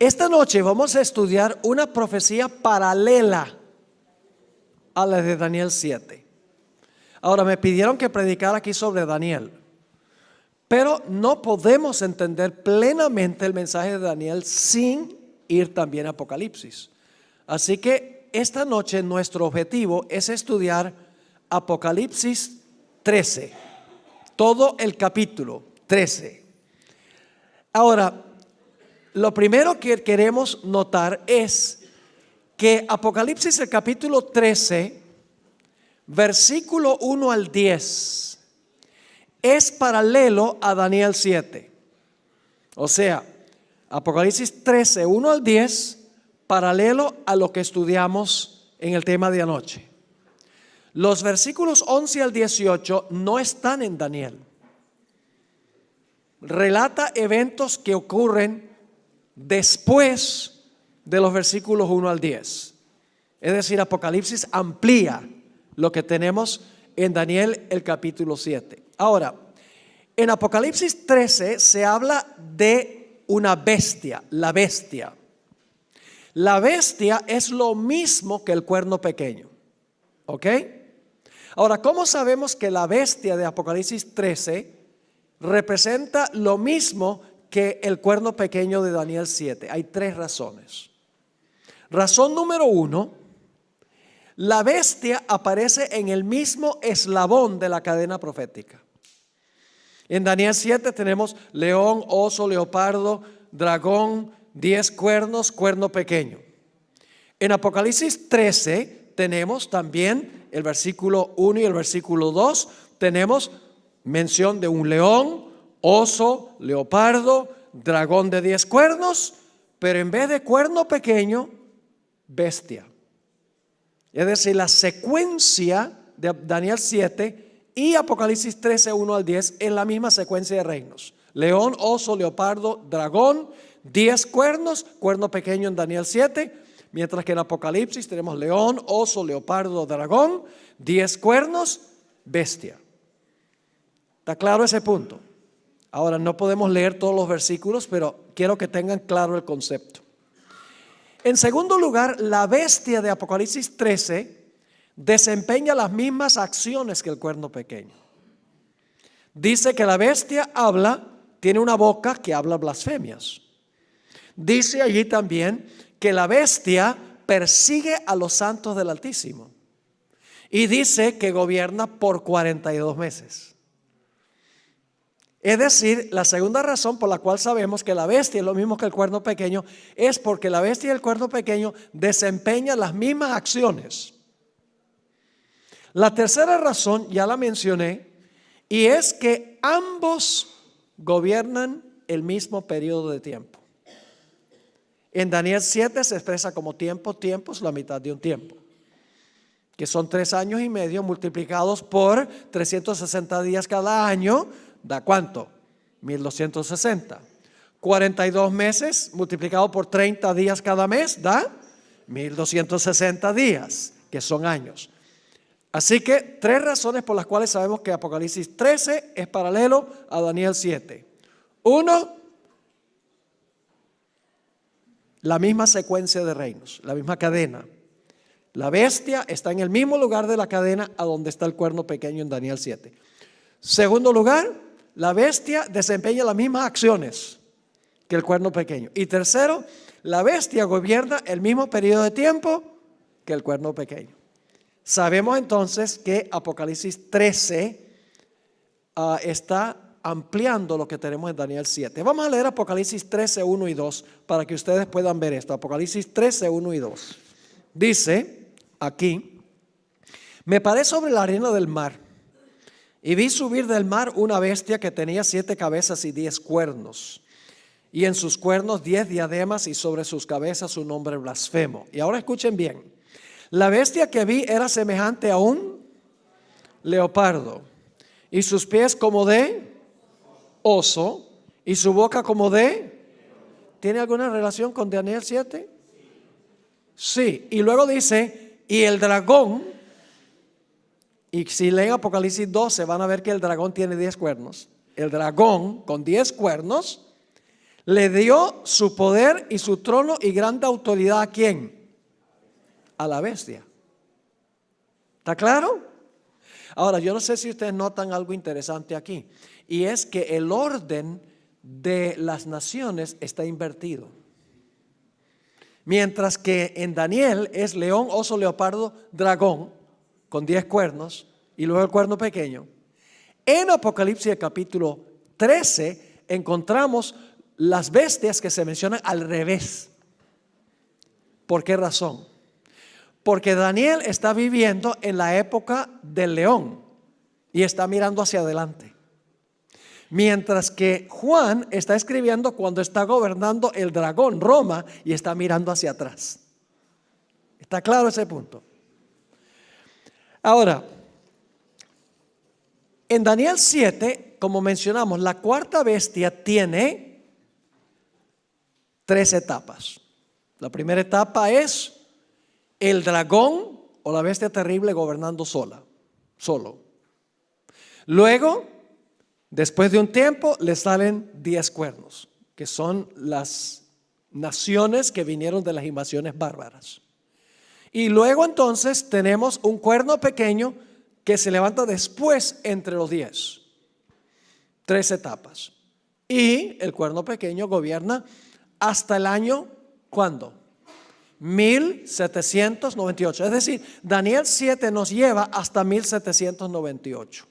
Esta noche vamos a estudiar una profecía paralela a la de Daniel 7. Ahora me pidieron que predicara aquí sobre Daniel, pero no podemos entender plenamente el mensaje de Daniel sin ir también a Apocalipsis. Así que esta noche nuestro objetivo es estudiar Apocalipsis 13, todo el capítulo 13. Ahora, lo primero que queremos notar es que Apocalipsis, el capítulo 13, versículo 1 al 10, es paralelo a Daniel 7. O sea, Apocalipsis 13, 1 al 10, paralelo a lo que estudiamos en el tema de anoche. Los versículos 11 al 18 no están en Daniel. Relata eventos que ocurren después de los versículos 1 al 10. Es decir, Apocalipsis amplía lo que tenemos en Daniel el capítulo 7. Ahora, en Apocalipsis 13 se habla de una bestia, la bestia. La bestia es lo mismo que el cuerno pequeño. ¿Ok? Ahora, ¿cómo sabemos que la bestia de Apocalipsis 13 representa lo mismo que el cuerno pequeño de Daniel 7? Hay tres razones. Razón número 1, la bestia aparece en el mismo eslabón de la cadena profética. En Daniel 7 tenemos león, oso, leopardo, dragón, 10 cuernos, cuerno pequeño. En Apocalipsis 13 tenemos también el versículo 1 y el versículo 2, tenemos mención de un león, oso, leopardo, dragón de 10 cuernos, pero en vez de cuerno pequeño, bestia. Es decir, la secuencia de Daniel 7 y Apocalipsis 13, 1 al 10 es la misma secuencia de reinos. León, oso, leopardo, dragón, 10 cuernos, cuerno pequeño en Daniel 7, mientras que en Apocalipsis tenemos león, oso, leopardo, dragón, 10 cuernos, bestia. ¿Está claro ese punto? Ahora no podemos leer todos los versículos, pero quiero que tengan claro el concepto. En segundo lugar, la bestia de Apocalipsis 13 desempeña las mismas acciones que el cuerno pequeño. Dice que la bestia habla, tiene una boca que habla blasfemias. Dice allí también que la bestia persigue a los santos del Altísimo. Y dice que gobierna por 42 meses. Es decir, la segunda razón por la cual sabemos que la bestia es lo mismo que el cuerno pequeño es porque la bestia y el cuerno pequeño desempeñan las mismas acciones. La tercera razón ya la mencioné, y es que ambos gobiernan el mismo periodo de tiempo. En Daniel 7 se expresa como tiempo es la mitad de un tiempo, que son 3 años y medio multiplicados por 360 días cada año. ¿Da cuánto? 1260. 42 meses multiplicado por 30 días cada mes da 1260 días, que son años. Así que 3 razones por las cuales sabemos que Apocalipsis 13 es paralelo a Daniel 7. 1, la misma secuencia de reinos, la misma cadena. La bestia está en el mismo lugar de la cadena a donde está el cuerno pequeño en Daniel 7. Segundo lugar, la bestia desempeña las mismas acciones que el cuerno pequeño. Y tercero, la bestia gobierna el mismo periodo de tiempo que el cuerno pequeño. Sabemos entonces que Apocalipsis 13 está ampliando lo que tenemos en Daniel 7. Vamos a leer Apocalipsis 13, 1 y 2 para que ustedes puedan ver esto. Apocalipsis 13, 1 y 2. Dice aquí: me paré sobre la arena del mar y vi subir del mar una bestia que tenía 7 cabezas y 10 cuernos, y en sus cuernos 10 diademas, y sobre sus cabezas un nombre blasfemo. Y ahora escuchen bien: la bestia que vi era semejante a un leopardo, y sus pies como de oso, y su boca como de... ¿Tiene alguna relación con Daniel 7? Sí. Y luego dice: y el dragón, y si leen Apocalipsis 12 van a ver que el dragón tiene 10 cuernos. El dragón con 10 cuernos Le dio su poder y su trono y grande autoridad, ¿a quién? A la bestia. ¿Está claro? Ahora, yo no sé si ustedes notan algo interesante aquí, y es que el orden de las naciones está invertido. Mientras que en Daniel es león, oso, leopardo, dragón, con 10 cuernos, y luego el cuerno pequeño. En Apocalipsis capítulo 13 encontramos las bestias que se mencionan al revés. ¿Por qué razón? Porque Daniel está viviendo en la época del león y está mirando hacia adelante. Mientras que Juan está escribiendo cuando está gobernando el dragón, Roma, y está mirando hacia atrás. ¿Está claro ese punto? Ahora, en Daniel 7, como mencionamos, la cuarta bestia tiene 3 etapas. La primera etapa es el dragón o la bestia terrible gobernando solo. Luego, después de un tiempo, le salen 10 cuernos, que son las naciones que vinieron de las invasiones bárbaras. Y luego entonces tenemos un cuerno pequeño que se levanta después entre los 10. 3 etapas. Y el cuerno pequeño gobierna hasta el año, ¿cuándo? 1798. Es decir, Daniel 7 nos lleva hasta 1798.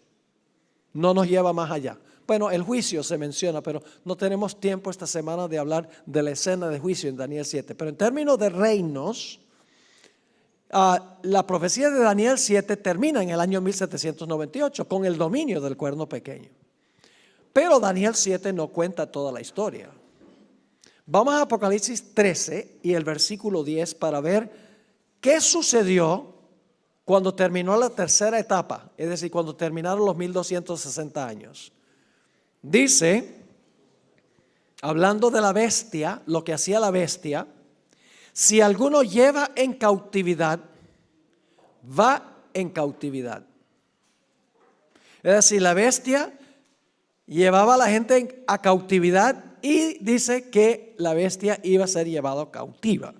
No nos lleva más allá. Bueno, el juicio se menciona, pero no tenemos tiempo esta semana de hablar de la escena de juicio en Daniel 7. Pero en términos de reinos, la profecía de Daniel 7 termina en el año 1798 con el dominio del cuerno pequeño. Pero Daniel 7 no cuenta toda la historia. Vamos a Apocalipsis 13 y el versículo 10 para ver qué sucedió cuando terminó la tercera etapa, es decir, cuando terminaron los 1260 años. Dice, hablando de la bestia, lo que hacía la bestia: si alguno lleva en cautividad, va en cautividad. Es decir, la bestia llevaba a la gente a cautividad y dice que la bestia iba a ser llevada cautiva,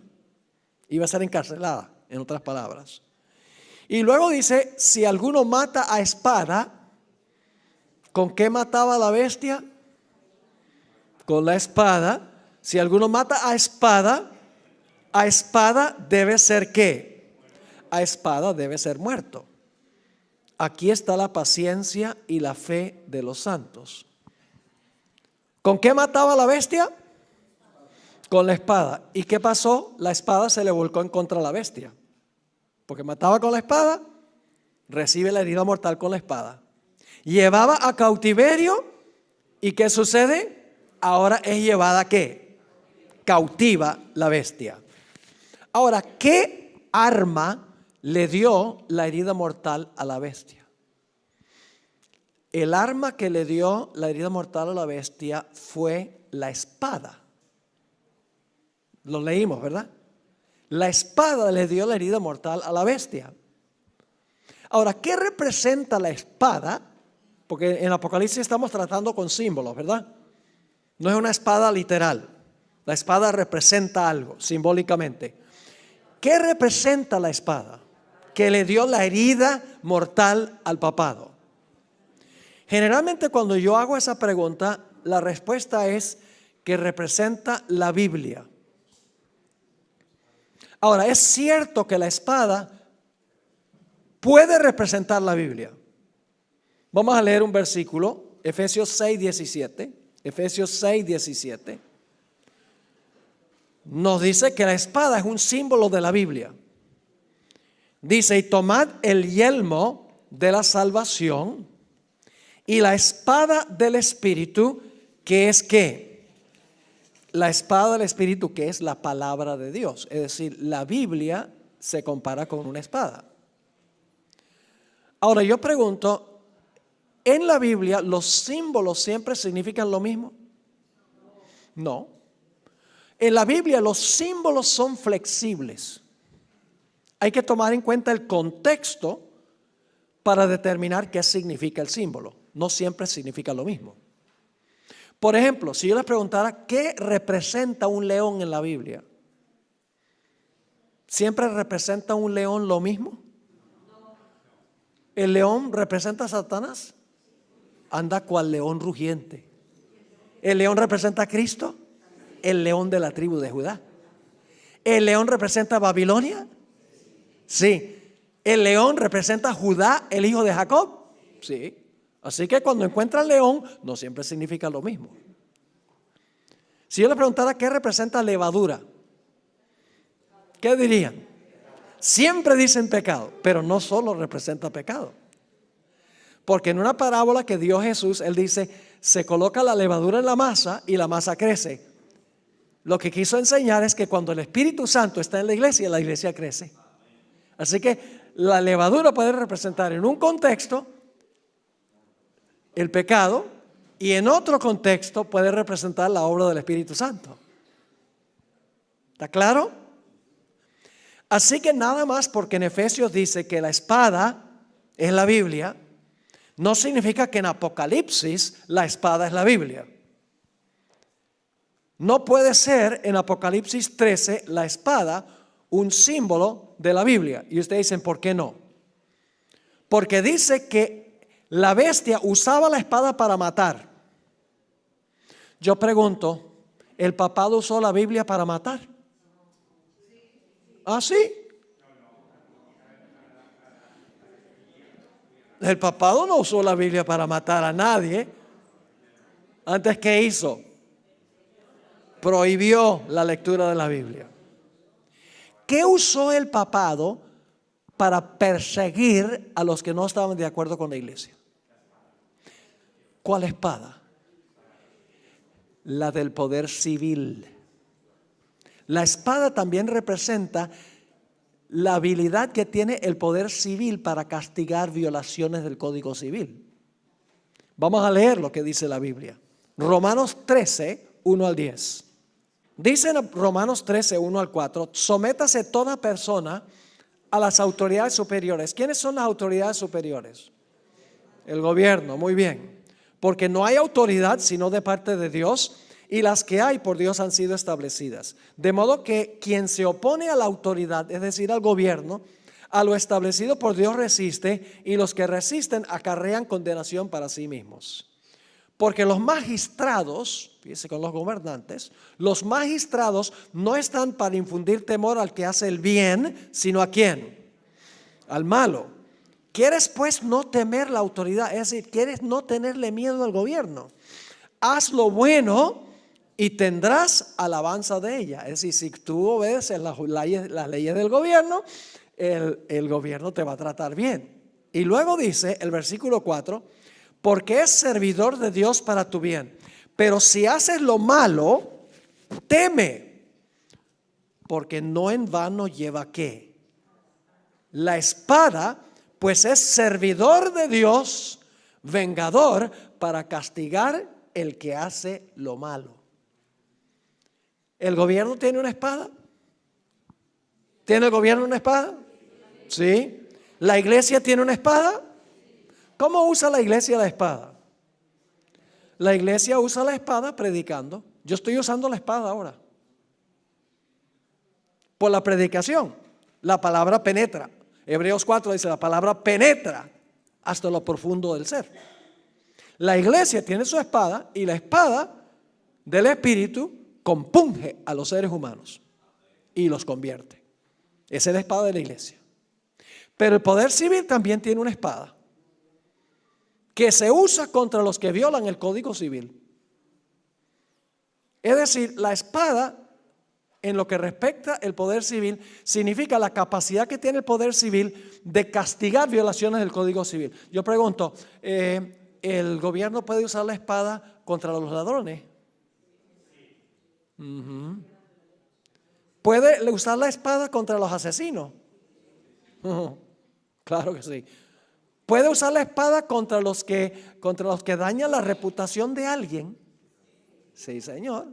iba a ser encarcelada, en otras palabras. Y luego dice, si alguno mata a espada, ¿con qué mataba a la bestia? Con la espada. Si alguno mata a espada debe ser ¿qué? A espada debe ser muerto. Aquí está la paciencia y la fe de los santos. ¿Con qué mataba a la bestia? Con la espada. ¿Y qué pasó? La espada se le volcó en contra de la bestia. Porque mataba con la espada, recibe la herida mortal con la espada. Llevaba a cautiverio, ¿y qué sucede? Ahora es llevada ¿qué? Cautiva la bestia. Ahora, ¿qué arma le dio la herida mortal a la bestia? El arma que le dio la herida mortal a la bestia fue la espada. Lo leímos, ¿verdad? La espada le dio la herida mortal a la bestia. Ahora, ¿qué representa la espada? Porque en Apocalipsis estamos tratando con símbolos, ¿verdad? No es una espada literal. La espada representa algo simbólicamente. ¿Qué representa la espada? Que le dio la herida mortal al papado. Generalmente cuando yo hago esa pregunta, la respuesta es que representa la Biblia. Ahora, es cierto que la espada puede representar la Biblia. Vamos a leer un versículo, Efesios 6:17. Efesios 6:17. Nos dice que la espada es un símbolo de la Biblia. Dice, y tomad el yelmo de la salvación y la espada del Espíritu, que es ¿qué? La espada del Espíritu, que es la palabra de Dios. Es decir, la Biblia se compara con una espada. Ahora yo pregunto, ¿en la Biblia los símbolos siempre significan lo mismo? No. En la Biblia los símbolos son flexibles. Hay que tomar en cuenta el contexto para determinar qué significa el símbolo. No siempre significa lo mismo. Por ejemplo, si yo les preguntara qué representa un león en la Biblia, ¿siempre representa un león lo mismo? ¿El león representa a Satanás? Anda cual león rugiente. ¿El león representa a Cristo? El león de la tribu de Judá. ¿El león representa a Babilonia? Sí. ¿El león representa a Judá, el hijo de Jacob? Sí. Así que cuando encuentran león, no siempre significa lo mismo. Si yo les preguntara qué representa levadura, ¿qué dirían? Siempre dicen pecado, pero no solo representa pecado. Porque en una parábola que dio Jesús, Él dice, se coloca la levadura en la masa y la masa crece. Lo que quiso enseñar es que cuando el Espíritu Santo está en la iglesia crece. Así que la levadura puede representar en un contexto el pecado y en otro contexto puede representar la obra del Espíritu Santo. ¿Está claro? Así que nada más porque en Efesios dice que la espada es la Biblia, no significa que en Apocalipsis la espada es la Biblia. No puede ser en Apocalipsis 13 la espada un símbolo de la Biblia. Y ustedes dicen, ¿por qué no? Porque dice que la bestia usaba la espada para matar. Yo pregunto, ¿el papado usó la Biblia para matar? ¿Ah, sí? El papado no usó la Biblia para matar a nadie. Antes, ¿qué hizo? Prohibió la lectura de la Biblia. ¿Qué usó el papado para perseguir a los que no estaban de acuerdo con la iglesia? ¿Cuál espada? La del poder civil. La espada también representa la habilidad que tiene el poder civil para castigar violaciones del Código Civil. Vamos a leer lo que dice la Biblia. Romanos 13, 1 al 10. Dice en Romanos 13, 1 al 4, sométase toda persona a las autoridades superiores. ¿Quiénes son las autoridades superiores? El gobierno, muy bien. Porque no hay autoridad sino de parte de Dios, y las que hay por Dios han sido establecidas. De modo que quien se opone a la autoridad, es decir, al gobierno, a lo establecido por Dios resiste, y los que resisten acarrean condenación para sí mismos. Porque los magistrados, fíjese con los gobernantes, los magistrados no están para infundir temor al que hace el bien, sino ¿a quién? Al malo. ¿Quieres pues no temer la autoridad? Es decir, ¿quieres no tenerle miedo al gobierno? Haz lo bueno y tendrás alabanza de ella. Es decir, si tú obedeces las leyes del gobierno, el gobierno te va a tratar bien. Y luego dice el versículo 4, porque es servidor de Dios para tu bien. Pero si haces lo malo, teme, porque no en vano lleva ¿qué? La espada, pues es servidor de Dios, vengador para castigar el que hace lo malo. ¿El gobierno tiene una espada? ¿Tiene el gobierno una espada? Sí. ¿La iglesia tiene una espada? ¿Cómo usa la iglesia la espada? La iglesia usa la espada predicando. Yo estoy usando la espada ahora. Por la predicación. La palabra penetra. Hebreos 4 dice, la palabra penetra hasta lo profundo del ser. La iglesia tiene su espada y la espada del Espíritu compunge a los seres humanos y los convierte. Esa es la espada de la iglesia. Pero el poder civil también tiene una espada que se usa contra los que violan el Código Civil. Es decir, la espada, en lo que respecta al poder civil, significa la capacidad que tiene el poder civil de castigar violaciones del Código Civil. Yo pregunto, ¿el gobierno puede usar la espada contra los ladrones? ¿Puede usar la espada contra los asesinos? Claro que sí. ¿Puede usar la espada contra los que dañan la reputación de alguien? Sí, señor.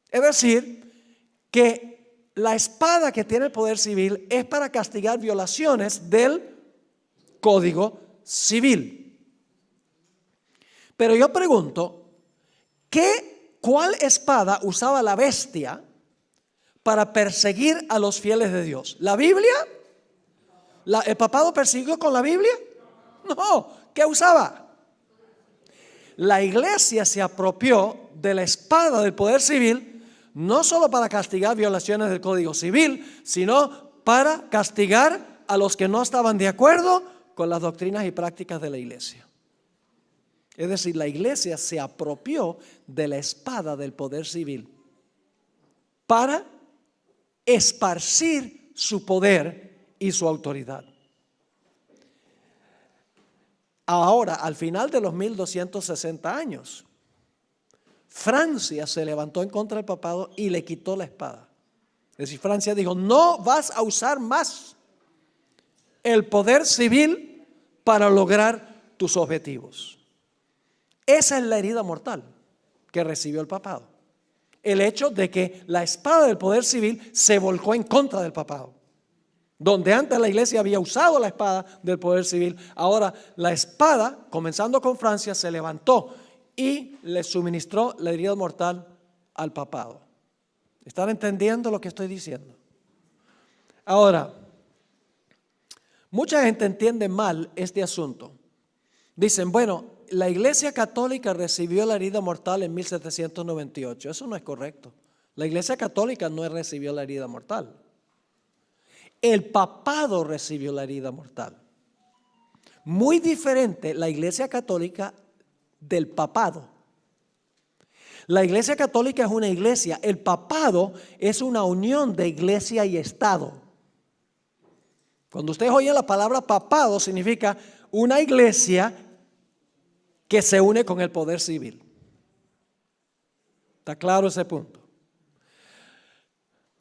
Es decir, que la espada que tiene el poder civil es para castigar violaciones del Código Civil. Pero yo pregunto, ¿Cuál espada usaba la bestia para perseguir a los fieles de Dios? ¿La Biblia? ¿El papado persiguió con la Biblia? No. ¿Qué usaba? La iglesia se apropió de la espada del poder civil, no solo para castigar violaciones del Código Civil, sino para castigar a los que no estaban de acuerdo con las doctrinas y prácticas de la iglesia. Es decir, la iglesia se apropió de la espada del poder civil para esparcir su poder y su autoridad. Ahora, al final de los 1260 años, Francia se levantó en contra del papado y le quitó la espada. Es decir, Francia dijo: no vas a usar más el poder civil para lograr tus objetivos. Esa es la herida mortal que recibió el papado. El hecho de que la espada del poder civil se volcó en contra del papado. Donde antes la iglesia había usado la espada del poder civil, ahora la espada, comenzando con Francia, se levantó y le suministró la herida mortal al papado. ¿Están entendiendo lo que estoy diciendo? Ahora, mucha gente entiende mal este asunto. Dicen: bueno, la Iglesia Católica recibió la herida mortal en 1798. Eso no es correcto. La Iglesia Católica no recibió la herida mortal. El papado recibió la herida mortal. Muy diferente la Iglesia Católica del papado. La Iglesia Católica es una iglesia. El papado es una unión de iglesia y Estado. Cuando ustedes oyen la palabra papado, significa una iglesia que se une con el poder civil. ¿Está claro ese punto?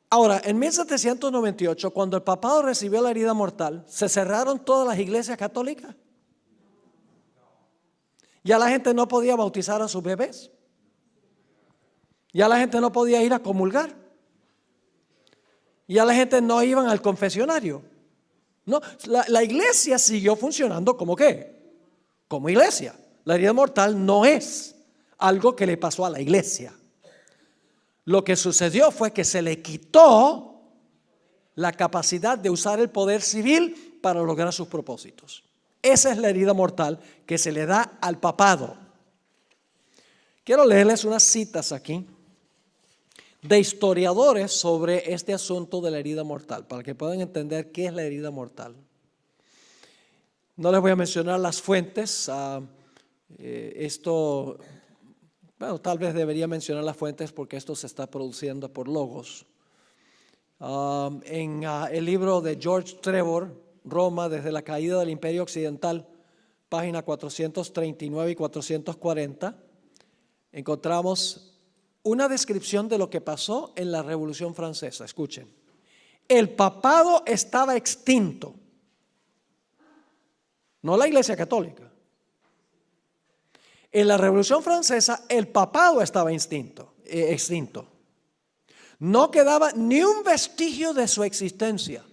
Ahora, en 1798, cuando el papado recibió la herida mortal, ¿se cerraron todas las iglesias católicas? Ya la gente no podía bautizar a sus bebés. Ya la gente no podía ir a comulgar. Ya la gente no iba al confesionario. No, la iglesia siguió funcionando como ¿qué? Como iglesia. La herida mortal no es algo que le pasó a la iglesia. Lo que sucedió fue que se le quitó la capacidad de usar el poder civil para lograr sus propósitos. Esa es la herida mortal que se le da al papado. Quiero leerles unas citas aquí de historiadores sobre este asunto de la herida mortal, para que puedan entender qué es la herida mortal. No les voy a mencionar las fuentes. Bueno, tal vez debería mencionar las fuentes porque esto se está produciendo por Logos. En el libro de George Trevor, Roma desde la caída del Imperio Occidental, página 439 y 440, encontramos una descripción de lo que pasó en la Revolución Francesa. Escuchen: el papado estaba extinto, no la Iglesia Católica. En la Revolución Francesa el papado estaba extinto. No quedaba ni un vestigio de su existencia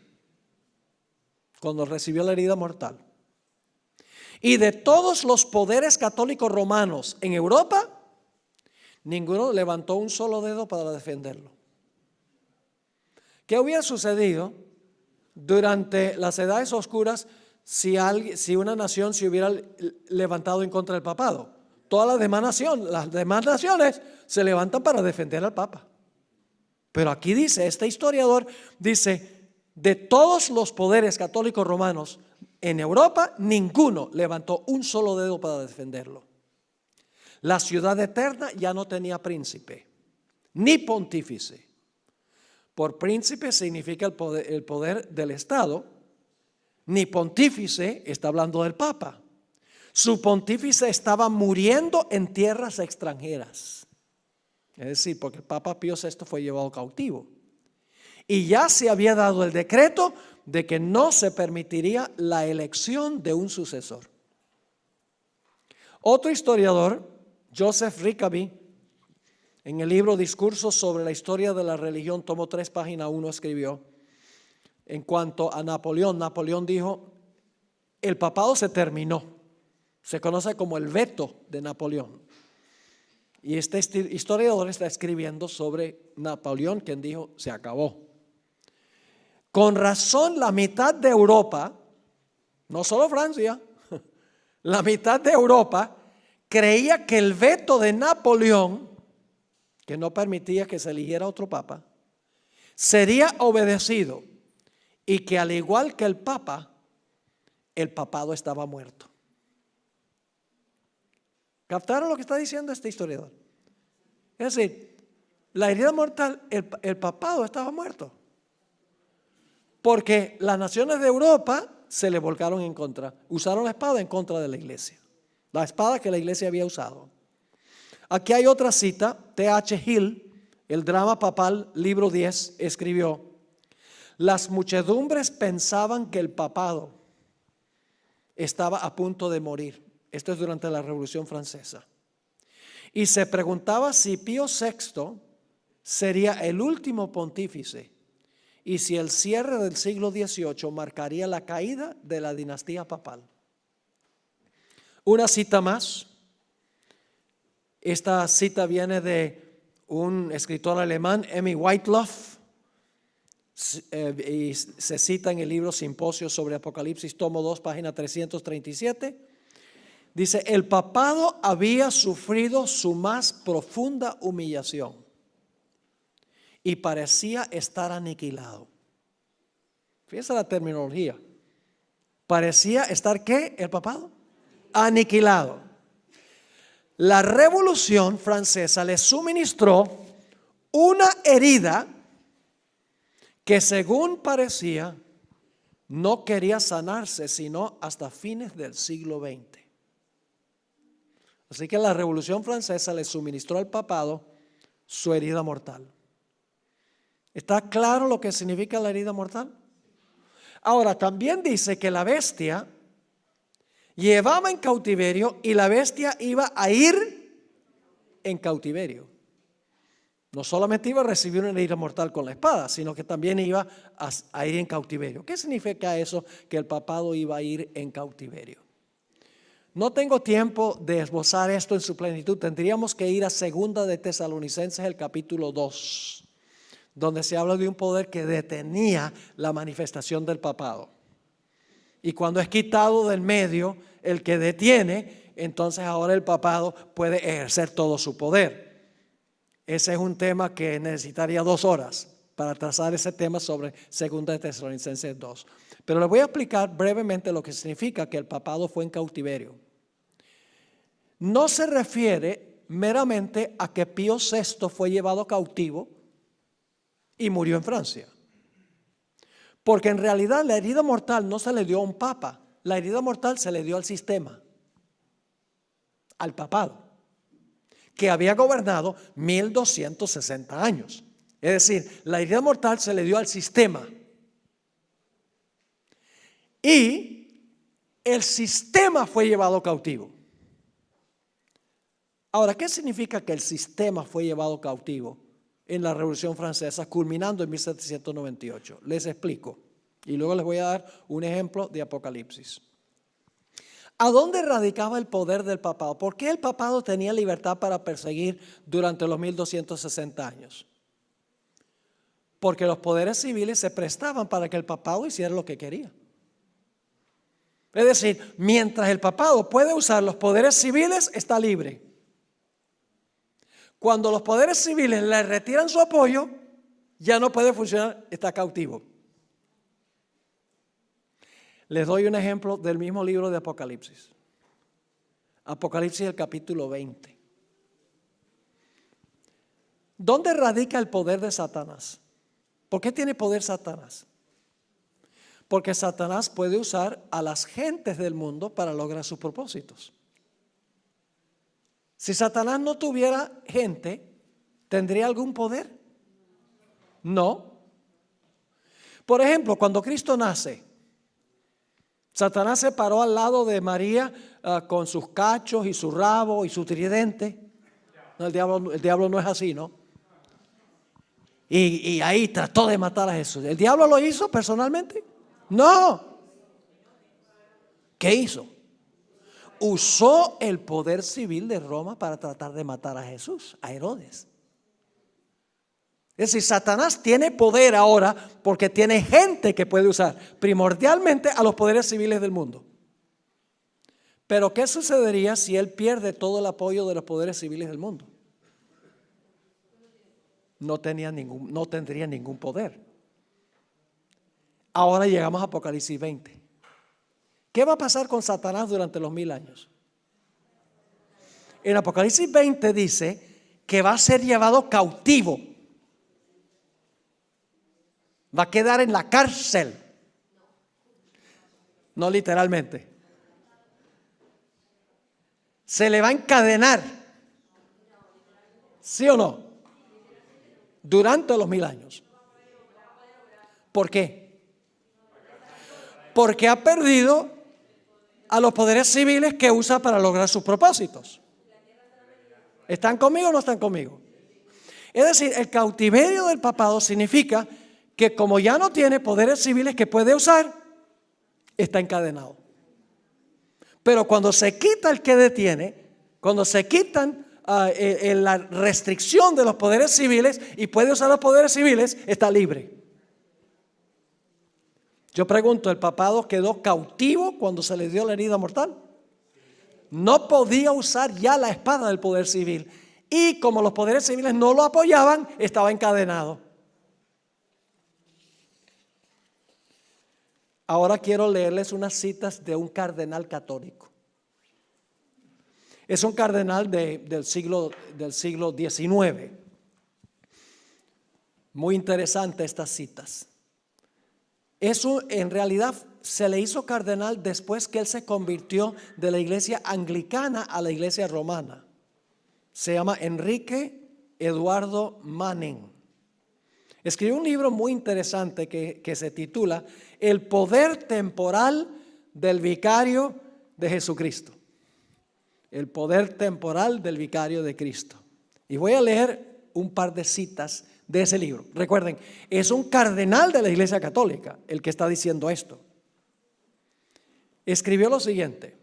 cuando recibió la herida mortal. Y de todos los poderes católicos romanos en Europa, ninguno levantó un solo dedo para defenderlo. ¿Qué hubiera sucedido durante las edades oscuras si una nación se hubiera levantado en contra del papado? Todas las demás naciones se levantan para defender al Papa. Pero aquí dice, este historiador dice: de todos los poderes católicos romanos en Europa, ninguno levantó un solo dedo para defenderlo. La ciudad eterna ya no tenía príncipe, ni pontífice. Por príncipe significa el poder del Estado, ni pontífice está hablando del Papa. Su pontífice estaba muriendo en tierras extranjeras. Es decir, porque el Papa Pío VI fue llevado cautivo. Y ya se había dado el decreto de que no se permitiría la elección de un sucesor. Otro historiador, Joseph Rickaby, en el libro Discursos sobre la historia de la religión, tomo 3, página 1, escribió: en cuanto a Napoleón dijo: el papado se terminó. Se conoce como el veto de Napoleón. Y este historiador está escribiendo sobre Napoleón, quien dijo, se acabó. Con razón, la mitad de Europa, no solo Francia, la mitad de Europa creía que el veto de Napoleón, que no permitía que se eligiera otro papa, sería obedecido y que al igual que el papa, el papado estaba muerto. ¿Captaron lo que está diciendo este historiador? Es decir, la herida mortal, el papado estaba muerto. Porque las naciones de Europa se le volcaron en contra, usaron la espada en contra de la iglesia. La espada que la iglesia había usado. Aquí hay otra cita, T.H. Hill, el drama papal, libro 10, escribió: las muchedumbres pensaban que el papado estaba a punto de morir. Esto es durante la Revolución Francesa. Y se preguntaba si Pío VI sería el último pontífice y si el cierre del siglo XVIII marcaría la caída de la dinastía papal. Una cita más. Esta cita viene de un escritor alemán, Emmy Whiteloff, y se cita en el libro Simposio sobre Apocalipsis, tomo 2, página 337. Dice, el papado había sufrido su más profunda humillación y parecía estar aniquilado. Fíjense la terminología. Parecía estar, ¿qué? El papado aniquilado. La Revolución Francesa le suministró una herida que, según parecía, no quería sanarse sino hasta fines del siglo XX. Así que la Revolución Francesa le suministró al papado su herida mortal. ¿Está claro lo que significa la herida mortal? Ahora, también dice que la bestia llevaba en cautiverio y la bestia iba a ir en cautiverio. No solamente iba a recibir una herida mortal con la espada, sino que también iba a ir en cautiverio. ¿Qué significa eso? Que el papado iba a ir en cautiverio. No tengo tiempo de esbozar esto en su plenitud. Tendríamos que ir a 2 de Tesalonicenses, el capítulo 2, donde se habla de un poder que detenía la manifestación del papado. Y cuando es quitado del medio el que detiene, entonces ahora el papado puede ejercer todo su poder. Ese es un tema que necesitaría 2 horas para trazar ese tema sobre 2 de Tesalonicenses 2. Pero les voy a explicar brevemente lo que significa que el papado fue en cautiverio. No se refiere meramente a que Pío VI fue llevado cautivo y murió en Francia. Porque en realidad la herida mortal no se le dio a un papa, la herida mortal se le dio al sistema, al papado, que había gobernado 1260 años. Es decir, la herida mortal se le dio al sistema. Y el sistema fue llevado cautivo. Ahora, ¿qué significa que el sistema fue llevado cautivo en la Revolución Francesa, culminando en 1798? Les explico y luego les voy a dar un ejemplo de Apocalipsis. ¿A dónde radicaba el poder del papado? ¿Por qué el papado tenía libertad para perseguir durante los 1260 años? Porque los poderes civiles se prestaban para que el papado hiciera lo que quería. Es decir, mientras el papado puede usar los poderes civiles, está libre. Cuando los poderes civiles le retiran su apoyo, ya no puede funcionar, está cautivo. Les doy un ejemplo del mismo libro de Apocalipsis. Apocalipsis, el capítulo 20. ¿Dónde radica el poder de Satanás? ¿Por qué tiene poder Satanás? Porque Satanás puede usar a las gentes del mundo para lograr sus propósitos. Si Satanás no tuviera gente, ¿tendría algún poder? No. Por ejemplo, cuando Cristo nace, Satanás se paró al lado de María con sus cachos y su rabo y su tridente. No, el diablo no es así, ¿no? Y ahí trató de matar a Jesús. ¿El diablo lo hizo personalmente? No. ¿Qué hizo? usó el poder civil de Roma para tratar de matar a Jesús, a Herodes. Es decir, Satanás tiene poder ahora porque tiene gente que puede usar primordialmente a los poderes civiles del mundo. Pero ¿qué sucedería si él pierde todo el apoyo de los poderes civiles del mundo? No tendría ningún poder. Ahora llegamos a Apocalipsis 20. ¿Qué va a pasar con Satanás durante los 1000 años? En Apocalipsis 20 dice que va a ser llevado cautivo. Va a quedar en la cárcel. No literalmente. Se le va a encadenar. ¿Sí o no? Durante los 1000 años. ¿Por qué? Porque ha perdido a los poderes civiles que usa para lograr sus propósitos. ¿Están conmigo o no están conmigo? Es decir, el cautiverio del papado significa que como ya no tiene poderes civiles que puede usar, está encadenado. Pero cuando se quita el que detiene, cuando se quitan la restricción de los poderes civiles y puede usar los poderes civiles, está libre. Yo pregunto, ¿el papado quedó cautivo cuando se le dio la herida mortal? No podía usar ya la espada del poder civil. Y como los poderes civiles no lo apoyaban, estaba encadenado. Ahora quiero leerles unas citas de un cardenal católico. Es un cardenal del siglo XIX. Muy interesante estas citas. Eso en realidad se le hizo cardenal después que él se convirtió de la iglesia anglicana a la iglesia romana. Se llama Enrique Eduardo Manning. Escribió un libro muy interesante que se titula El poder temporal del vicario de Jesucristo. El poder temporal del vicario de Cristo. Y voy a leer un par de citas de ese libro. Recuerden, es un cardenal de la Iglesia Católica el que está diciendo esto. Escribió lo siguiente: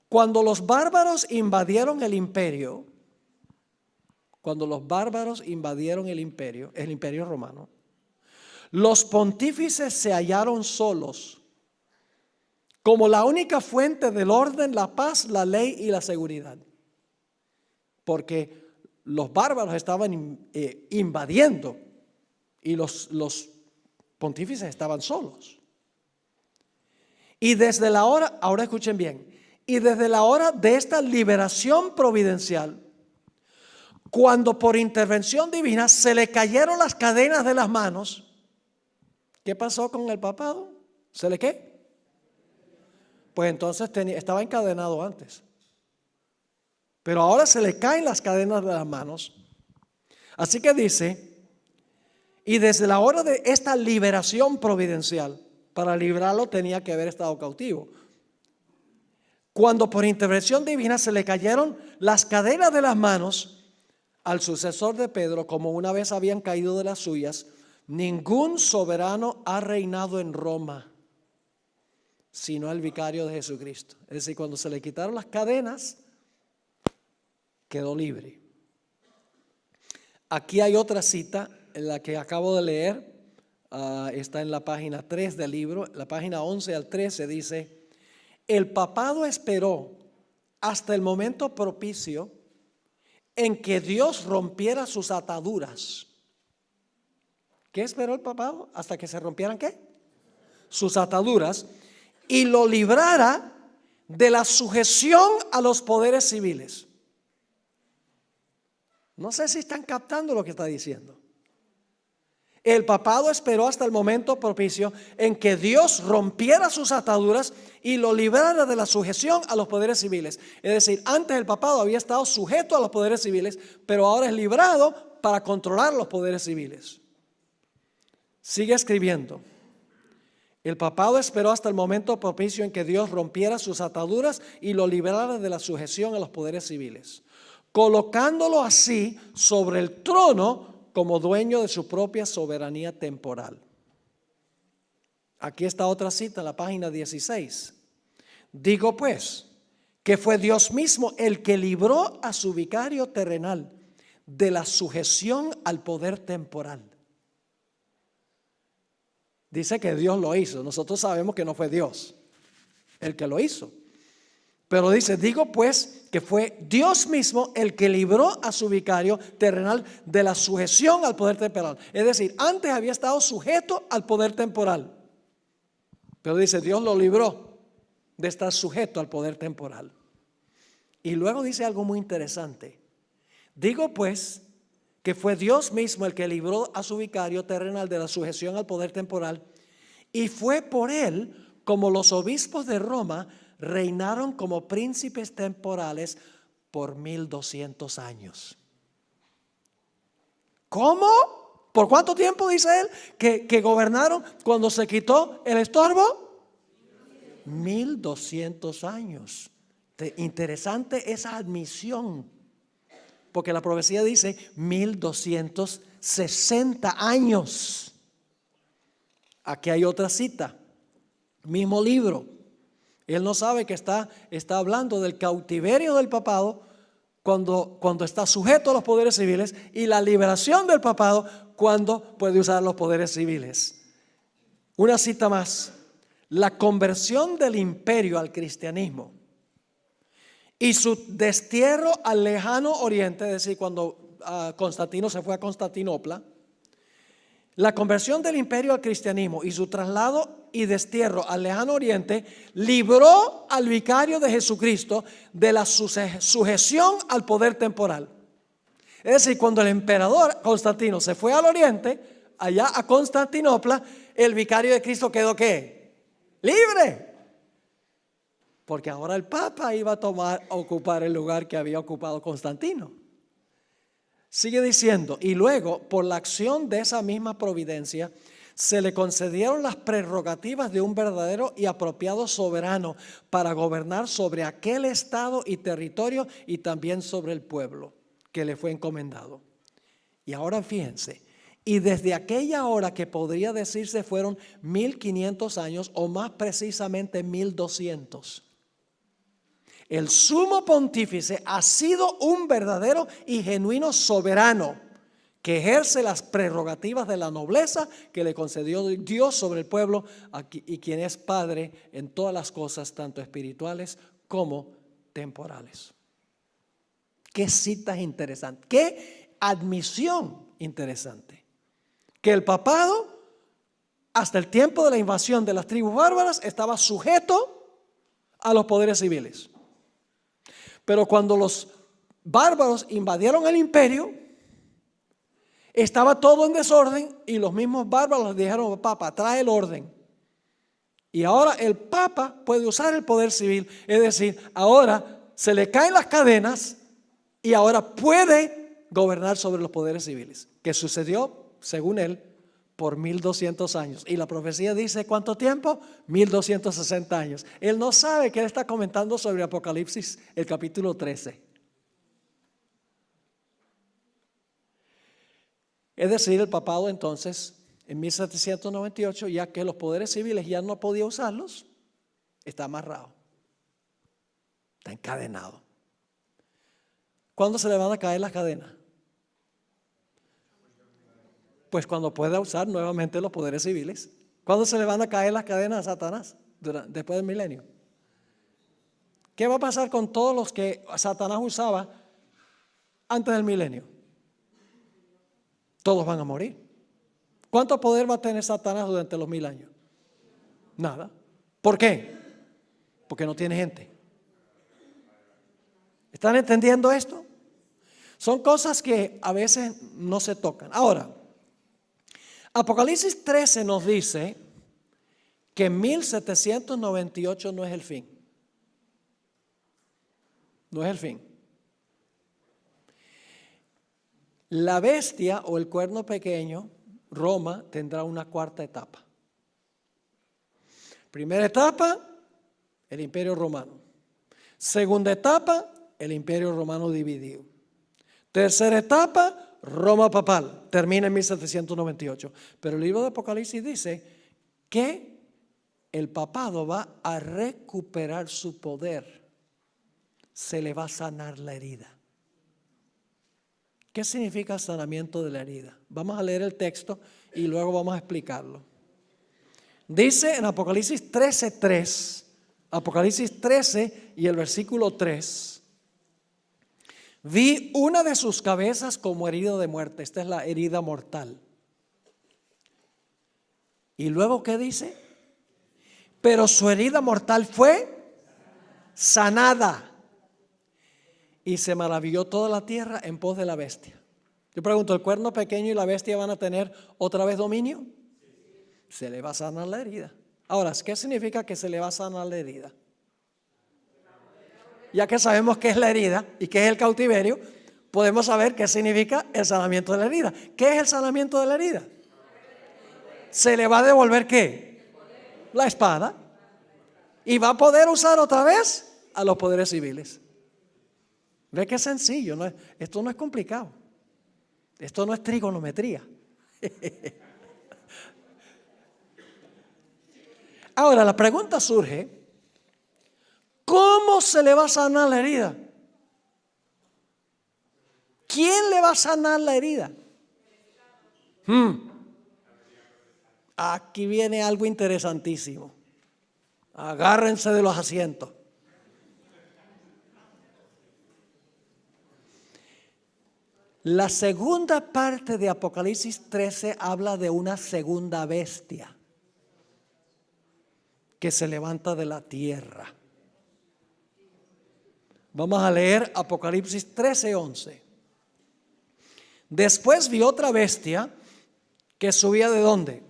cuando los bárbaros invadieron el imperio, el imperio romano, los pontífices se hallaron solos como la única fuente del orden, la paz, la ley y la seguridad. Porque los bárbaros estaban invadiendo y los pontífices estaban solos. Y desde la hora, ahora escuchen bien, y desde la hora de esta liberación providencial, cuando por intervención divina se le cayeron las cadenas de las manos, ¿qué pasó con el papado? ¿Se le qué? Pues entonces estaba encadenado antes. Pero ahora se le caen las cadenas de las manos. Así que dice, y desde la hora de esta liberación providencial, para librarlo tenía que haber estado cautivo. Cuando por intervención divina se le cayeron las cadenas de las manos al sucesor de Pedro, como una vez habían caído de las suyas, ningún soberano ha reinado en Roma, sino el vicario de Jesucristo. Es decir, cuando se le quitaron las cadenas, quedó libre. Aquí hay otra cita, en la que acabo de leer, está en la página 3 del libro, la página 11 al 13 dice: el papado esperó hasta el momento propicio en que Dios rompiera sus ataduras. ¿Qué esperó el papado? Hasta que se rompieran ¿qué? Sus ataduras, y lo librara de la sujeción a los poderes civiles. No sé si están captando lo que está diciendo. El papado esperó hasta el momento propicio en que Dios rompiera sus ataduras y lo librara de la sujeción a los poderes civiles. Es decir, antes el papado había estado sujeto a los poderes civiles, pero ahora es librado para controlar los poderes civiles. Sigue escribiendo. El papado esperó hasta el momento propicio en que Dios rompiera sus ataduras y lo librara de la sujeción a los poderes civiles, colocándolo así sobre el trono como dueño de su propia soberanía temporal. Aquí está otra cita en la página 16. Digo pues que fue Dios mismo el que libró a su vicario terrenal de la sujeción al poder temporal. Dice que Dios lo hizo. Nosotros sabemos que no fue Dios el que lo hizo. Pero dice, digo pues que fue Dios mismo el que libró a su vicario terrenal de la sujeción al poder temporal. Es decir, antes había estado sujeto al poder temporal. Pero dice, Dios lo libró de estar sujeto al poder temporal. Y luego dice algo muy interesante. Digo pues que fue Dios mismo el que libró a su vicario terrenal de la sujeción al poder temporal, y fue por él como los obispos de Roma reinaron como príncipes temporales por 1200 años. ¿Cómo? ¿Por cuánto tiempo dice él que gobernaron cuando se quitó el estorbo? 1200 años. Interesante esa admisión, porque la profecía dice 1260 años. Aquí hay otra cita, mismo libro. Él no sabe que está hablando del cautiverio del papado cuando está sujeto a los poderes civiles, y la liberación del papado cuando puede usar los poderes civiles. Una cita más: la conversión del imperio al cristianismo y su destierro al lejano oriente, es decir, cuando Constantino se fue a Constantinopla, la conversión del imperio al cristianismo y su traslado y destierro al lejano oriente libró al vicario de Jesucristo de la sujeción al poder temporal. Es decir, cuando el emperador Constantino se fue al oriente, allá a Constantinopla, el vicario de Cristo quedó ¿qué? Libre. Porque ahora el Papa iba a ocupar el lugar que había ocupado Constantino. Sigue diciendo, y luego, por la acción de esa misma providencia, se le concedieron las prerrogativas de un verdadero y apropiado soberano para gobernar sobre aquel estado y territorio y también sobre el pueblo que le fue encomendado. Y ahora fíjense, y desde aquella hora que podría decirse fueron 1500 años, o más precisamente 1200. El sumo pontífice ha sido un verdadero y genuino soberano que ejerce las prerrogativas de la nobleza que le concedió Dios sobre el pueblo, y quien es Padre en todas las cosas, tanto espirituales como temporales. Qué citas interesantes, qué admisión interesante. Que el papado, hasta el tiempo de la invasión de las tribus bárbaras, estaba sujeto a los poderes civiles. Pero cuando los bárbaros invadieron el imperio, estaba todo en desorden, y los mismos bárbaros le dijeron: Papa, trae el orden. Y ahora el Papa puede usar el poder civil, es decir, ahora se le caen las cadenas y ahora puede gobernar sobre los poderes civiles, que sucedió, según él, por 1200 años. Y la profecía dice, ¿cuánto tiempo? 1260 años. Él no sabe que él está comentando sobre Apocalipsis, el capítulo 13. Es decir, el papado entonces, en 1798, ya que los poderes civiles ya no podía usarlos, está amarrado, está encadenado. ¿Cuándo se le van a caer las cadenas? Pues cuando pueda usar nuevamente los poderes civiles. ¿Cuándo se le van a caer las cadenas a Satanás? Después del milenio. ¿Qué va a pasar con todos los que Satanás usaba antes del milenio? Todos van a morir. ¿Cuánto poder va a tener Satanás durante los 1000 años? Nada. ¿Por qué? Porque no tiene gente. ¿Están entendiendo esto? Son cosas que a veces no se tocan. Ahora, Apocalipsis 13 nos dice que 1798 no es el fin. No es el fin. La bestia o el cuerno pequeño, Roma, tendrá una cuarta etapa. Primera etapa, el Imperio Romano. Segunda etapa, el Imperio Romano dividido. Tercera etapa, Roma papal, termina en 1798. Pero el libro de Apocalipsis dice que el papado va a recuperar su poder se le va a sanar la herida. ¿Qué significa el sanamiento de la herida? Vamos a leer el texto y luego vamos a explicarlo. Dice en Apocalipsis 13:3, Apocalipsis 13 y el versículo 3, vi una de sus cabezas como herida de muerte. Esta es la herida mortal. Y luego, ¿qué dice? Pero su herida mortal fue sanada. Y se maravilló toda la tierra en pos de la bestia. Yo pregunto, ¿el cuerno pequeño y la bestia van a tener otra vez dominio? Se le va a sanar la herida. Ahora, ¿qué significa que se le va a sanar la herida? Ya que sabemos qué es la herida y qué es el cautiverio, podemos saber qué significa el sanamiento de la herida. ¿Qué es el sanamiento de la herida? Se le va a devolver ¿qué? La espada. Y va a poder usar otra vez a los poderes civiles. Ve que es sencillo, esto no es complicado. Esto no es trigonometría. Ahora la pregunta surge, ¿cómo se le va a sanar la herida? ¿Quién le va a sanar la herida? Aquí viene algo interesantísimo. Agárrense de los asientos. La segunda parte de Apocalipsis 13 habla de una segunda bestia que se levanta de la tierra. Vamos a leer Apocalipsis 13:11. Después vi otra bestia que subía ¿de dónde?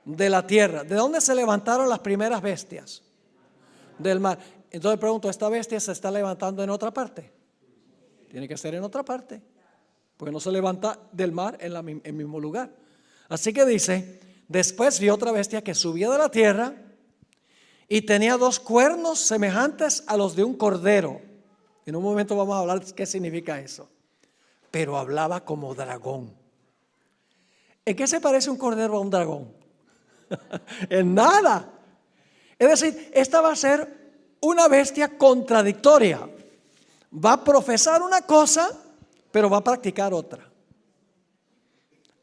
De la tierra. ¿De dónde se levantaron las primeras bestias? Del mar. Entonces pregunto, ¿esta bestia se está levantando en otra parte? Tiene que ser en otra parte, porque no se levanta del mar en el mismo lugar. Así que dice, después vi otra bestia que subía de la tierra y tenía 2 cuernos semejantes a los de un cordero. En un momento vamos a hablar qué significa eso. Pero hablaba como dragón. ¿En qué se parece un cordero a un dragón? En nada. Es decir, esta va a ser una bestia contradictoria. Va a profesar una cosa, pero va a practicar otra.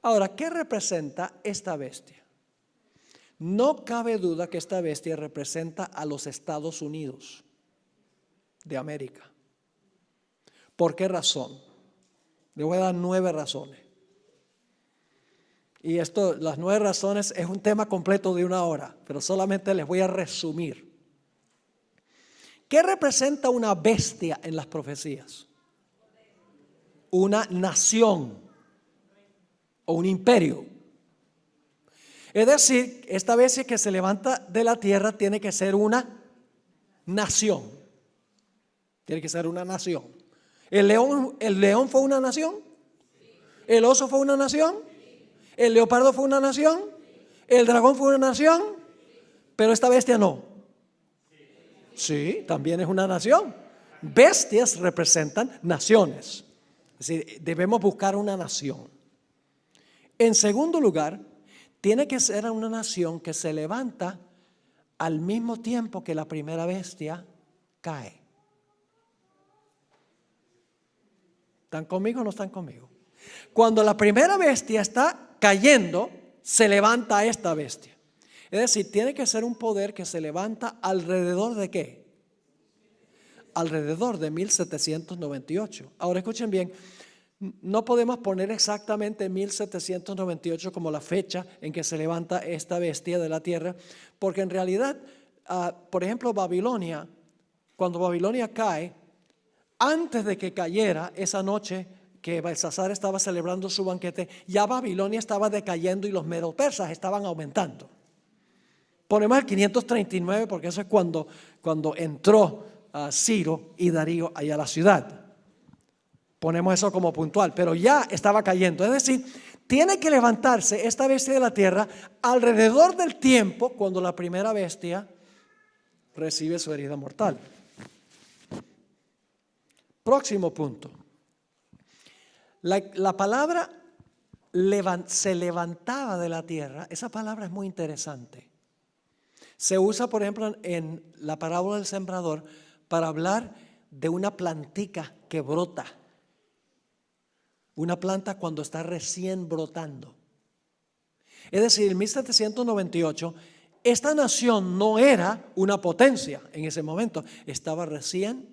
Ahora, ¿qué representa esta bestia? No cabe duda que esta bestia representa a los Estados Unidos de América. ¿Por qué razón? Le voy a dar 9 razones. Y las 9 razones es un tema completo de 1 hora, pero solamente les voy a resumir. ¿Qué representa una bestia en las profecías? Una nación o un imperio. Es decir, esta bestia que se levanta de la tierra tiene que ser una nación. Tiene que ser una nación. ¿El león fue una nación? ¿El oso fue una nación? ¿El leopardo fue una nación? ¿El dragón fue una nación? Pero esta bestia no. Sí, también es una nación. Bestias representan naciones. Es decir, debemos buscar una nación. En segundo lugar, tiene que ser una nación que se levanta al mismo tiempo que la primera bestia cae. ¿Están conmigo o no están conmigo? Cuando la primera bestia está cayendo, se levanta esta bestia. Es decir, tiene que ser un poder que se levanta alrededor de ¿qué? Alrededor de 1798. Ahora escuchen bien, no podemos poner exactamente 1798 como la fecha en que se levanta esta bestia de la tierra, porque en realidad, por ejemplo, Babilonia, cuando Babilonia cae, antes de que cayera esa noche que Belsasar estaba celebrando su banquete, ya Babilonia estaba decayendo y los medo-persas estaban aumentando. Ponemos el 539 porque eso es cuando entró Ciro y Darío allá a la ciudad. Ponemos eso como puntual, pero ya estaba cayendo. Es decir, tiene que levantarse esta bestia de la tierra alrededor del tiempo cuando la primera bestia recibe su herida mortal. Próximo punto. La palabra se levantaba de la tierra, esa palabra es muy interesante. Se usa, por ejemplo, en la parábola del sembrador para hablar de una plantica que brota. Una planta cuando está recién brotando. Es decir, en 1798, esta nación no era una potencia en ese momento. Estaba recién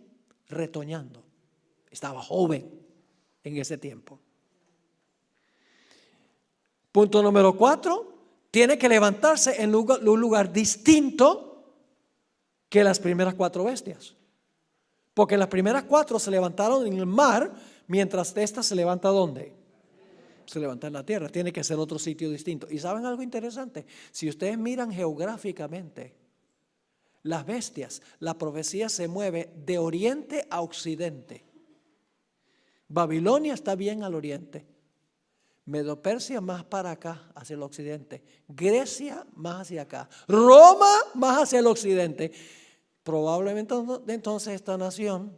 retoñando. Estaba joven en ese tiempo. Punto número 4. Tiene que levantarse en un lugar distinto que las primeras 4 bestias. Porque las primeras 4 se levantaron en el mar, mientras esta se levanta ¿dónde? Se levanta en la tierra. Tiene que ser otro sitio distinto. ¿Y saben algo interesante? Si ustedes miran geográficamente las bestias, la profecía se mueve de oriente a occidente. Babilonia está bien al oriente. Medo-Persia más para acá, hacia el occidente. Grecia más hacia acá. Roma más hacia el occidente. Probablemente entonces esta nación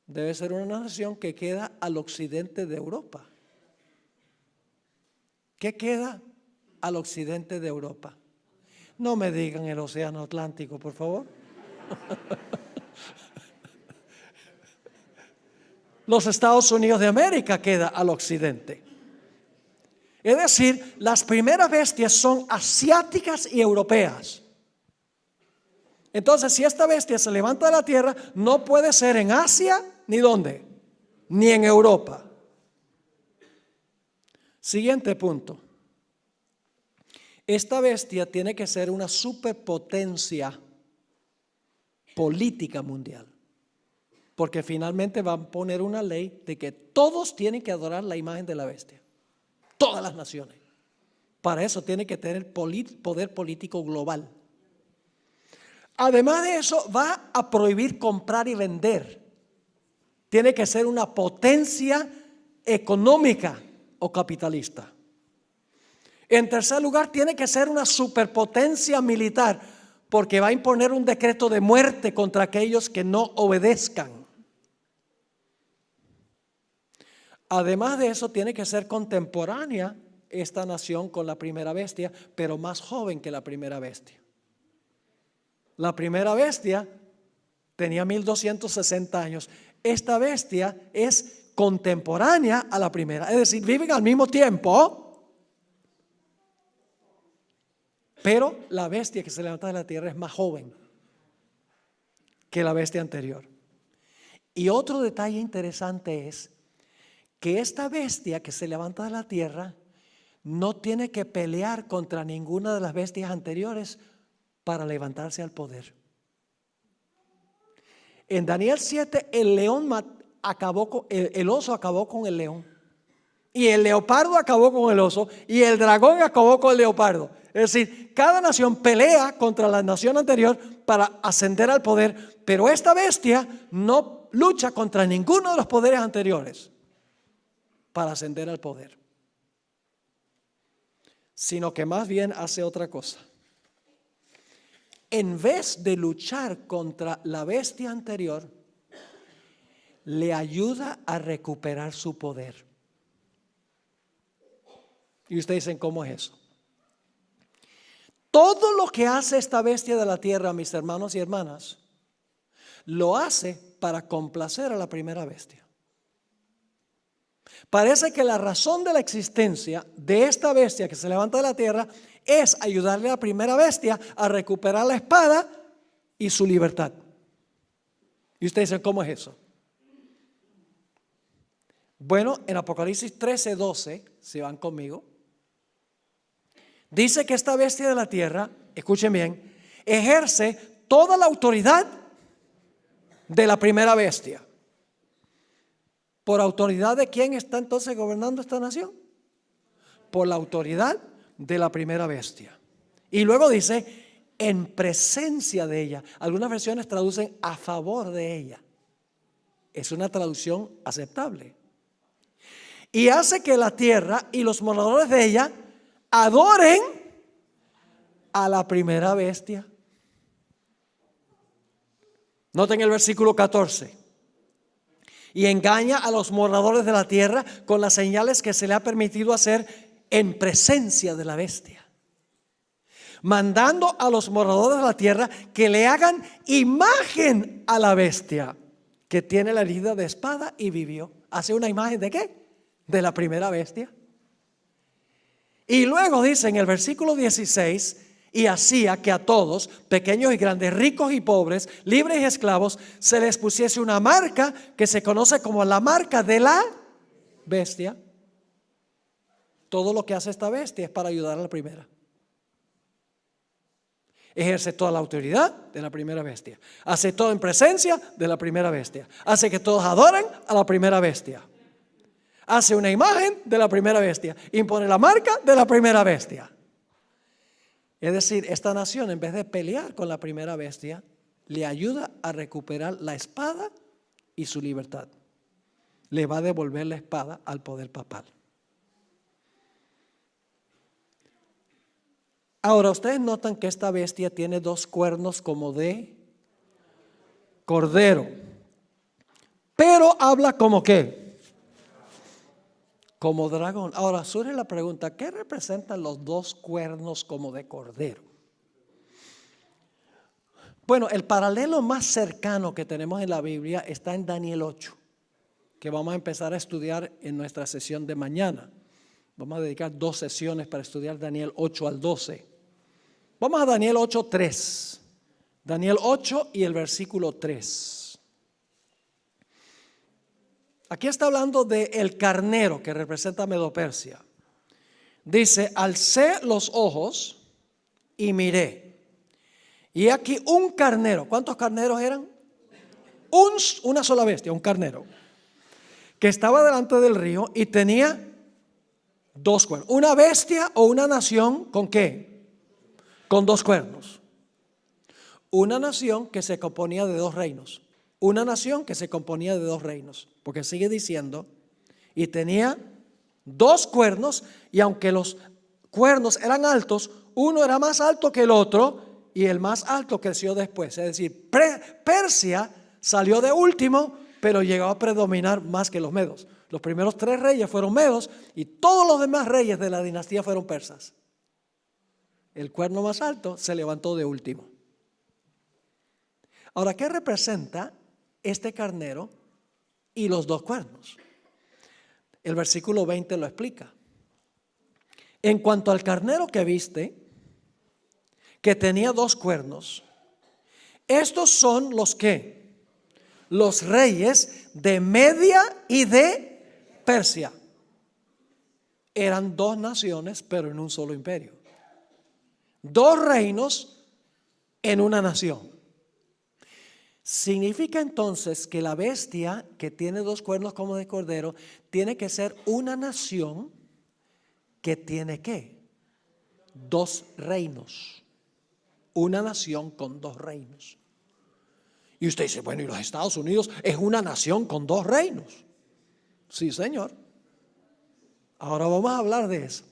debe ser una nación que queda al occidente de Europa. ¿Qué queda al occidente de Europa? No me digan el océano Atlántico, por favor. Los Estados Unidos de América queda al occidente. Es decir, las primeras bestias son asiáticas y europeas. Entonces, si esta bestia se levanta de la tierra, no puede ser en Asia, ni dónde, ni en Europa. Siguiente punto. Esta bestia tiene que ser una superpotencia política mundial. Porque finalmente van a poner una ley de que todos tienen que adorar la imagen de la bestia. Todas las naciones. Para eso tiene que tener poder político global. Además de eso, va a prohibir comprar y vender. Tiene que ser una potencia económica o capitalista. En tercer lugar, tiene que ser una superpotencia militar, porque va a imponer un decreto de muerte contra aquellos que no obedezcan. Además de eso, tiene que ser contemporánea esta nación con la primera bestia, pero más joven que la primera bestia. La primera bestia tenía 1260 años. Esta bestia es contemporánea a la primera, es decir, viven al mismo tiempo, pero la bestia que se levanta de la tierra es más joven que la bestia anterior. Y otro detalle interesante es que esta bestia que se levanta de la tierra no tiene que pelear contra ninguna de las bestias anteriores para levantarse al poder. En Daniel 7 el león el oso acabó con el león, y el leopardo acabó con el oso, y el dragón acabó con el leopardo. Es decir, cada nación pelea contra la nación anterior para ascender al poder, pero esta bestia no lucha contra ninguno de los poderes anteriores para ascender al poder, sino que más bien hace otra cosa. En vez de luchar contra la bestia anterior, le ayuda a recuperar su poder. Y ustedes dicen, ¿cómo es eso? Todo lo que hace esta bestia de la tierra, mis hermanos y hermanas, lo hace para complacer a la primera bestia. Parece que la razón de la existencia de esta bestia que se levanta de la tierra es ayudarle a la primera bestia a recuperar la espada y su libertad. Y ustedes dicen, ¿cómo es eso? Bueno, en Apocalipsis 13:12, si van conmigo, dice que esta bestia de la tierra, escuchen bien, ejerce toda la autoridad de la primera bestia. ¿Por autoridad de quién está entonces gobernando esta nación? Por la autoridad de la primera bestia. Y luego dice, en presencia de ella. Algunas versiones traducen a favor de ella. Es una traducción aceptable. Y hace que la tierra y los moradores de ella adoren a la primera bestia. Noten el versículo 14. Y engaña a los moradores de la tierra con las señales que se le ha permitido hacer en presencia de la bestia, mandando a los moradores de la tierra que le hagan imagen a la bestia que tiene la herida de espada y vivió. ¿Hace una imagen de qué? De la primera bestia. Y luego dice en el versículo 16, y hacía que a todos, pequeños y grandes, ricos y pobres, libres y esclavos, se les pusiese una marca que se conoce como la marca de la bestia. Todo lo que hace esta bestia es para ayudar a la primera. Ejerce toda la autoridad de la primera bestia. Hace todo en presencia de la primera bestia. Hace que todos adoren a la primera bestia. Hace una imagen de la primera bestia. Impone la marca de la primera bestia. Es decir, esta nación, en vez de pelear con la primera bestia, le ayuda a recuperar la espada y su libertad. Le va a devolver la espada al poder papal. Ahora, ustedes notan que esta bestia tiene dos cuernos como de cordero, pero habla como ¿qué? Como dragón. Ahora surge la pregunta, ¿qué representan los dos cuernos como de cordero? Bueno, el paralelo más cercano que tenemos en la Biblia está en Daniel 8, que vamos a empezar a estudiar en nuestra sesión de mañana. Vamos a dedicar 2 sesiones para estudiar Daniel 8 al 12. Vamos a Daniel 8:3. Daniel 8 y el versículo 3. Aquí está hablando de el carnero que representa a Medo-Persia. Dice, alcé los ojos y miré. Y aquí un carnero. ¿Cuántos carneros eran? Una sola bestia, un carnero. Que estaba delante del río y tenía 2 cuernos. Una bestia o una nación, ¿con qué? Con 2 cuernos. Una nación que se componía de 2 reinos. Una nación que se componía de 2 reinos. Porque sigue diciendo, y tenía 2 cuernos, y aunque los cuernos eran altos, uno era más alto que el otro, y el más alto creció después. Es decir, Persia salió de último, pero llegó a predominar más que los medos. Los primeros 3 reyes fueron medos, y todos los demás reyes de la dinastía fueron persas. El cuerno más alto se levantó de último. Ahora, ¿qué representa este carnero y los 2 cuernos? El versículo 20 lo explica. En cuanto al carnero que viste, que tenía 2 cuernos, estos son los que, los reyes de Media y de Persia. Eran 2 naciones, pero en un solo imperio. 2 reinos en una nación. Significa entonces que la bestia que tiene 2 cuernos como de cordero tiene que ser una nación que tiene ¿qué? 2 reinos. Una nación con 2 reinos. Y usted dice, bueno, ¿y los Estados Unidos es una nación con 2 reinos? Sí, señor. Ahora vamos a hablar de eso.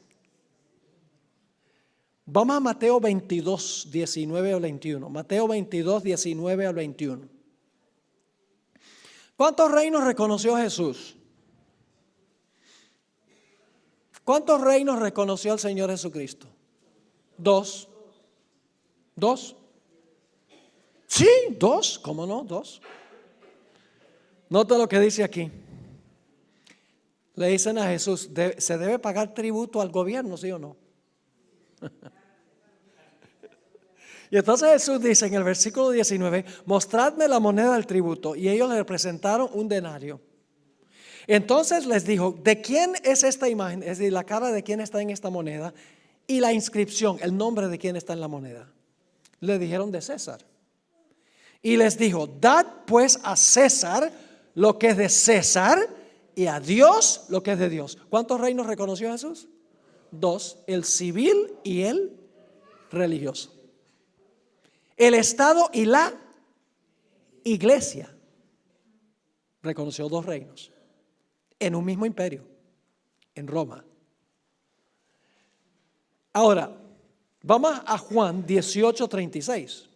Vamos a Mateo 22, 19 al 21. Mateo 22, 19 al 21. ¿Cuántos reinos reconoció Jesús? ¿Cuántos reinos reconoció el Señor Jesucristo? 2. 2. Sí, 2. ¿Cómo no? 2. Nota lo que dice aquí. Le dicen a Jesús, ¿se debe pagar tributo al gobierno, sí o no? Y entonces Jesús dice en el versículo 19, mostradme la moneda del tributo. Y ellos le presentaron un denario. Entonces les dijo, ¿de quién es esta imagen? Es decir, la cara de quién está en esta moneda y la inscripción, el nombre de quién está en la moneda. Le dijeron de César. Y les dijo, dad pues a César lo que es de César y a Dios lo que es de Dios. ¿Cuántos reinos reconoció Jesús? 2, el civil y el religioso. El Estado y la iglesia. Reconoció 2 reinos en un mismo imperio, en Roma. Ahora, vamos a Juan 18:36.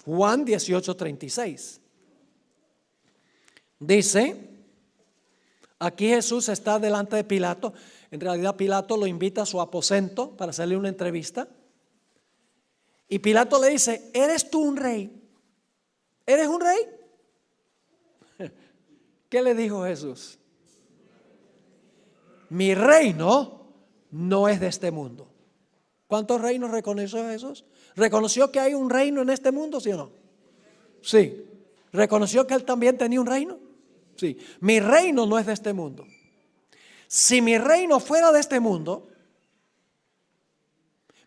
Juan 18:36. Dice, aquí Jesús está delante de Pilato. En realidad Pilato lo invita a su aposento para hacerle una entrevista. Y Pilato le dice, ¿eres tú un rey? ¿Eres un rey? ¿Qué le dijo Jesús? Mi reino no es de este mundo. ¿Cuántos reinos reconoció Jesús? ¿Reconoció que hay un reino en este mundo, sí o no? Sí. ¿Reconoció que él también tenía un reino? Sí. Mi reino no es de este mundo. Si mi reino fuera de este mundo,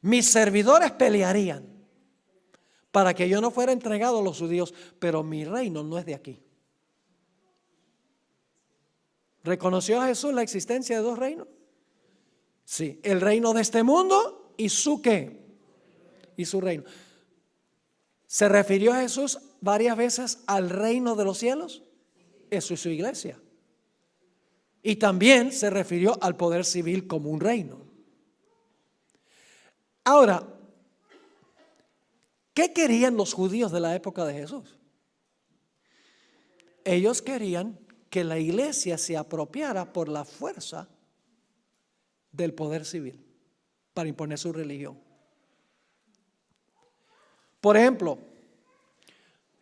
mis servidores pelearían para que yo no fuera entregado a los judíos, pero mi reino no es de aquí. ¿Reconoció Jesús la existencia de dos reinos? Sí, el reino de este mundo y su ¿qué? Y su reino. ¿Se refirió Jesús varias veces al reino de los cielos? Eso es su iglesia. Y también se refirió al poder civil como un reino. Ahora, ¿qué querían los judíos de la época de Jesús? Ellos querían que la iglesia se apropiara por la fuerza del poder civil para imponer su religión. Por ejemplo,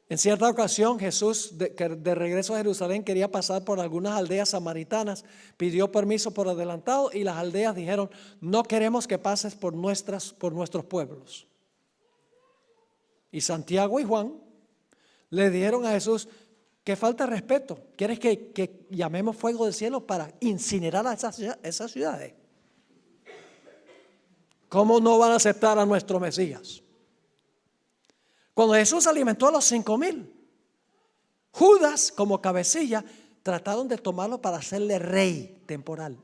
en cierta ocasión Jesús de regreso a Jerusalén quería pasar por algunas aldeas samaritanas, pidió permiso por adelantado y las aldeas dijeron: no queremos que pases por nuestros pueblos. Y Santiago y Juan le dijeron a Jesús: que falta de respeto, ¿quieres que llamemos fuego del cielo para incinerar a esas ciudades? ¿Cómo no van a aceptar a nuestro Mesías? Cuando Jesús alimentó a los 5,000, Judas como cabecilla trataron de tomarlo para hacerle rey temporal.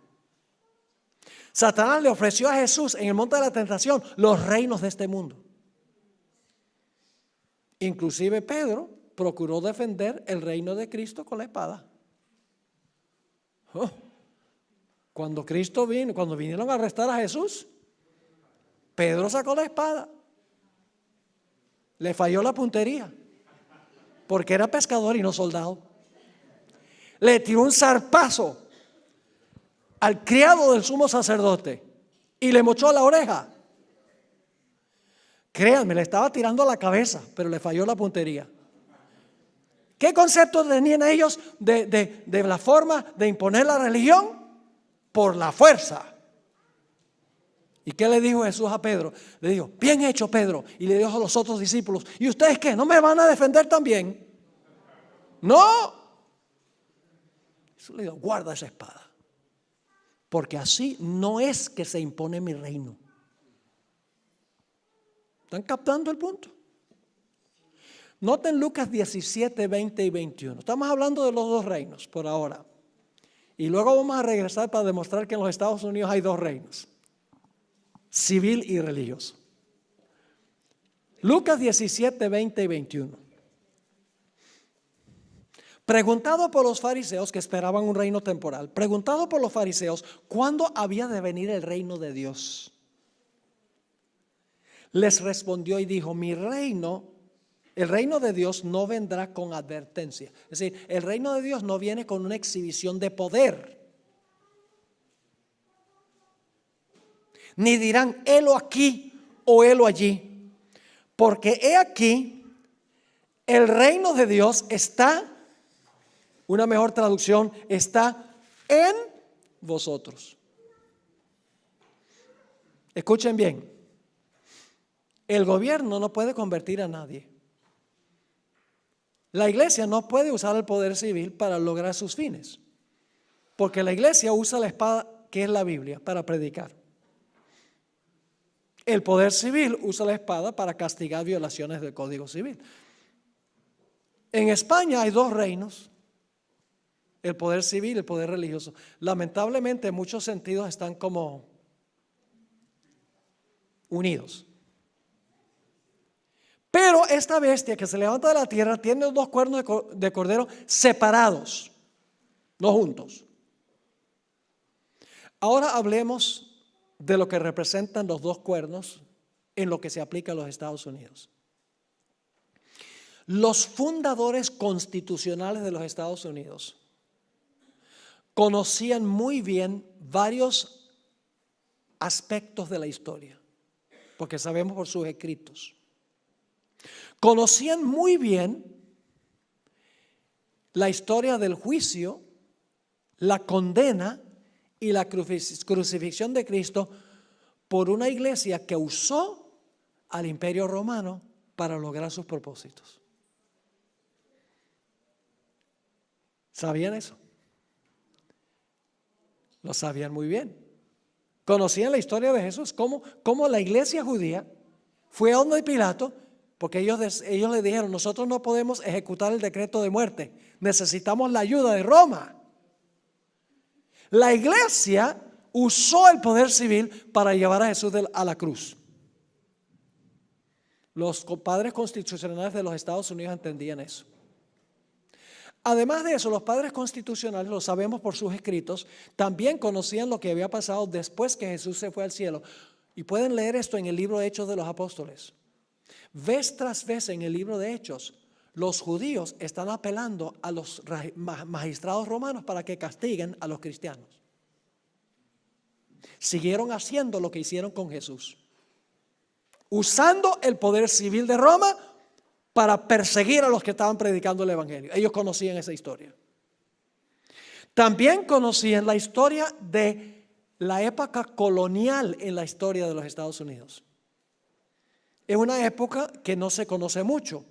Satanás le ofreció a Jesús en el monte de la tentación los reinos de este mundo. Inclusive Pedro procuró defender el reino de Cristo con la espada. Cuando Cristo vino, cuando vinieron a arrestar a Jesús, Pedro sacó la espada. Le falló la puntería, porque era pescador y no soldado. Le tiró un zarpazo al criado del sumo sacerdote y le mochó la oreja. Créanme, le estaba tirando a la cabeza, pero le falló la puntería. ¿Qué concepto tenían ellos de la forma de imponer la religión? Por la fuerza. ¿Y qué le dijo Jesús a Pedro? Le dijo: bien hecho, Pedro. Y le dijo a los otros discípulos: ¿y ustedes qué? ¿No me van a defender también? No. Jesús le dijo: guarda esa espada, porque así no es que se impone mi reino. ¿Están captando el punto? Noten Lucas 17, 20 y 21. Estamos hablando de los dos reinos por ahora. Y luego vamos a regresar para demostrar que en los Estados Unidos hay dos reinos: civil y religioso. Lucas 17, 20 y 21. Preguntado por los fariseos, que esperaban un reino temporal, preguntado por los fariseos cuándo había de venir el reino de Dios, les respondió y dijo: el reino de Dios no vendrá con advertencia. Es decir, el reino de Dios no viene con una exhibición de poder. Ni dirán: helo aquí o helo allí. Porque he aquí, el reino de Dios está, una mejor traducción, está en vosotros. Escuchen bien. El gobierno no puede convertir a nadie. La iglesia no puede usar el poder civil para lograr sus fines, porque la iglesia usa la espada, que es la Biblia, para predicar. El poder civil usa la espada para castigar violaciones del Código Civil. En España hay dos reinos: el poder civil y el poder religioso. Lamentablemente en muchos sentidos están como unidos. Pero esta bestia que se levanta de la tierra tiene dos cuernos de cordero separados, no juntos. Ahora hablemos de lo que representan los dos cuernos en lo que se aplica a los Estados Unidos. Los fundadores constitucionales de los Estados Unidos conocían muy bien varios aspectos de la historia, porque sabemos por sus escritos. Conocían muy bien la historia del juicio, la condena y la crucifixión de Cristo por una iglesia que usó al Imperio Romano para lograr sus propósitos. ¿Sabían eso? Lo sabían muy bien. Conocían la historia de Jesús, cómo la iglesia judía fue a donde Pilato, porque ellos le dijeron: nosotros no podemos ejecutar el decreto de muerte, necesitamos la ayuda de Roma. La iglesia usó el poder civil para llevar a Jesús a la cruz. Los padres constitucionales de los Estados Unidos entendían eso. Además de eso, los padres constitucionales, lo sabemos por sus escritos, también conocían lo que había pasado después que Jesús se fue al cielo. Y pueden leer esto en el libro de Hechos de los Apóstoles. Vez tras vez en el libro de Hechos, los judíos están apelando a los magistrados romanos para que castiguen a los cristianos. Siguieron haciendo lo que hicieron con Jesús, usando el poder civil de Roma para perseguir a los que estaban predicando el evangelio. Ellos conocían esa historia. También conocían la historia de la época colonial en la historia de los Estados Unidos. Es una época que no se conoce mucho.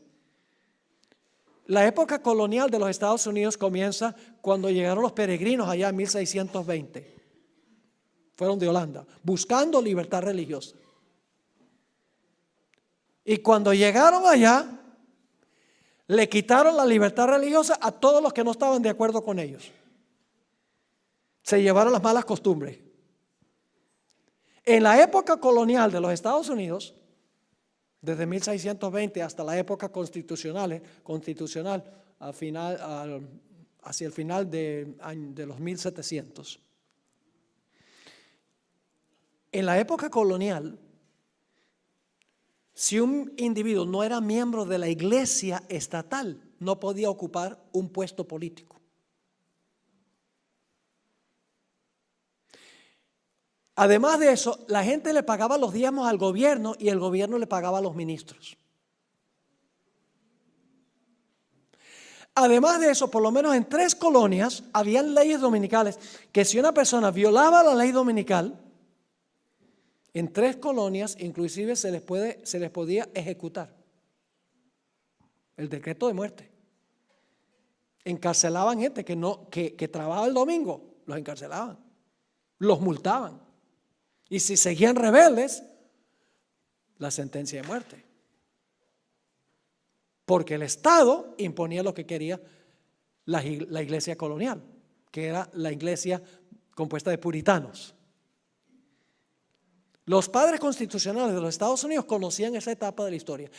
La época colonial de los Estados Unidos comienza cuando llegaron los peregrinos allá en 1620. Fueron de Holanda, buscando libertad religiosa. Y cuando llegaron allá, le quitaron la libertad religiosa a todos los que no estaban de acuerdo con ellos. Se llevaron las malas costumbres. En la época colonial de los Estados Unidos, desde 1620 hasta la época constitucional, hacia el final de los 1700. En la época colonial, si un individuo no era miembro de la iglesia estatal, no podía ocupar un puesto político. Además de eso, la gente le pagaba los diezmos al gobierno y el gobierno le pagaba a los ministros. Además de eso, por lo menos en 3 colonias habían leyes dominicales que si una persona violaba la ley dominical, en 3 colonias inclusive se les podía ejecutar el decreto de muerte. Encarcelaban gente que trabajaba el domingo, los encarcelaban, los multaban. Y si seguían rebeldes, la sentencia de muerte. Porque el Estado imponía lo que quería la iglesia colonial, que era la iglesia compuesta de puritanos. Los padres constitucionales de los Estados Unidos conocían esa etapa de la historia.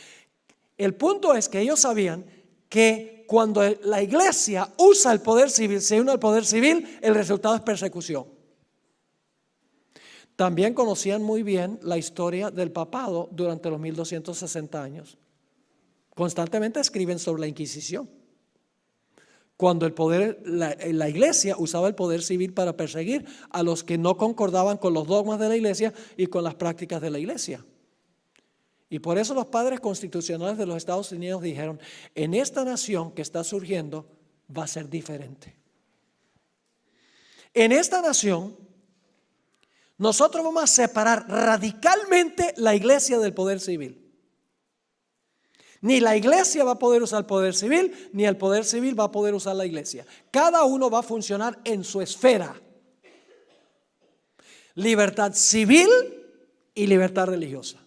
El punto es que ellos sabían que cuando la iglesia usa el poder civil, se une al poder civil, el resultado es persecución. También conocían muy bien la historia del papado durante los 1260 años. Constantemente escriben sobre la Inquisición. Cuando la iglesia usaba el poder civil para perseguir a los que no concordaban con los dogmas de la iglesia y con las prácticas de la iglesia. Y por eso los padres constitucionales de los Estados Unidos dijeron: en esta nación que está surgiendo va a ser diferente. En esta nación nosotros vamos a separar radicalmente la iglesia del poder civil. Ni la iglesia va a poder usar el poder civil, ni el poder civil va a poder usar la iglesia. Cada uno va a funcionar en su esfera. Libertad civil y libertad religiosa.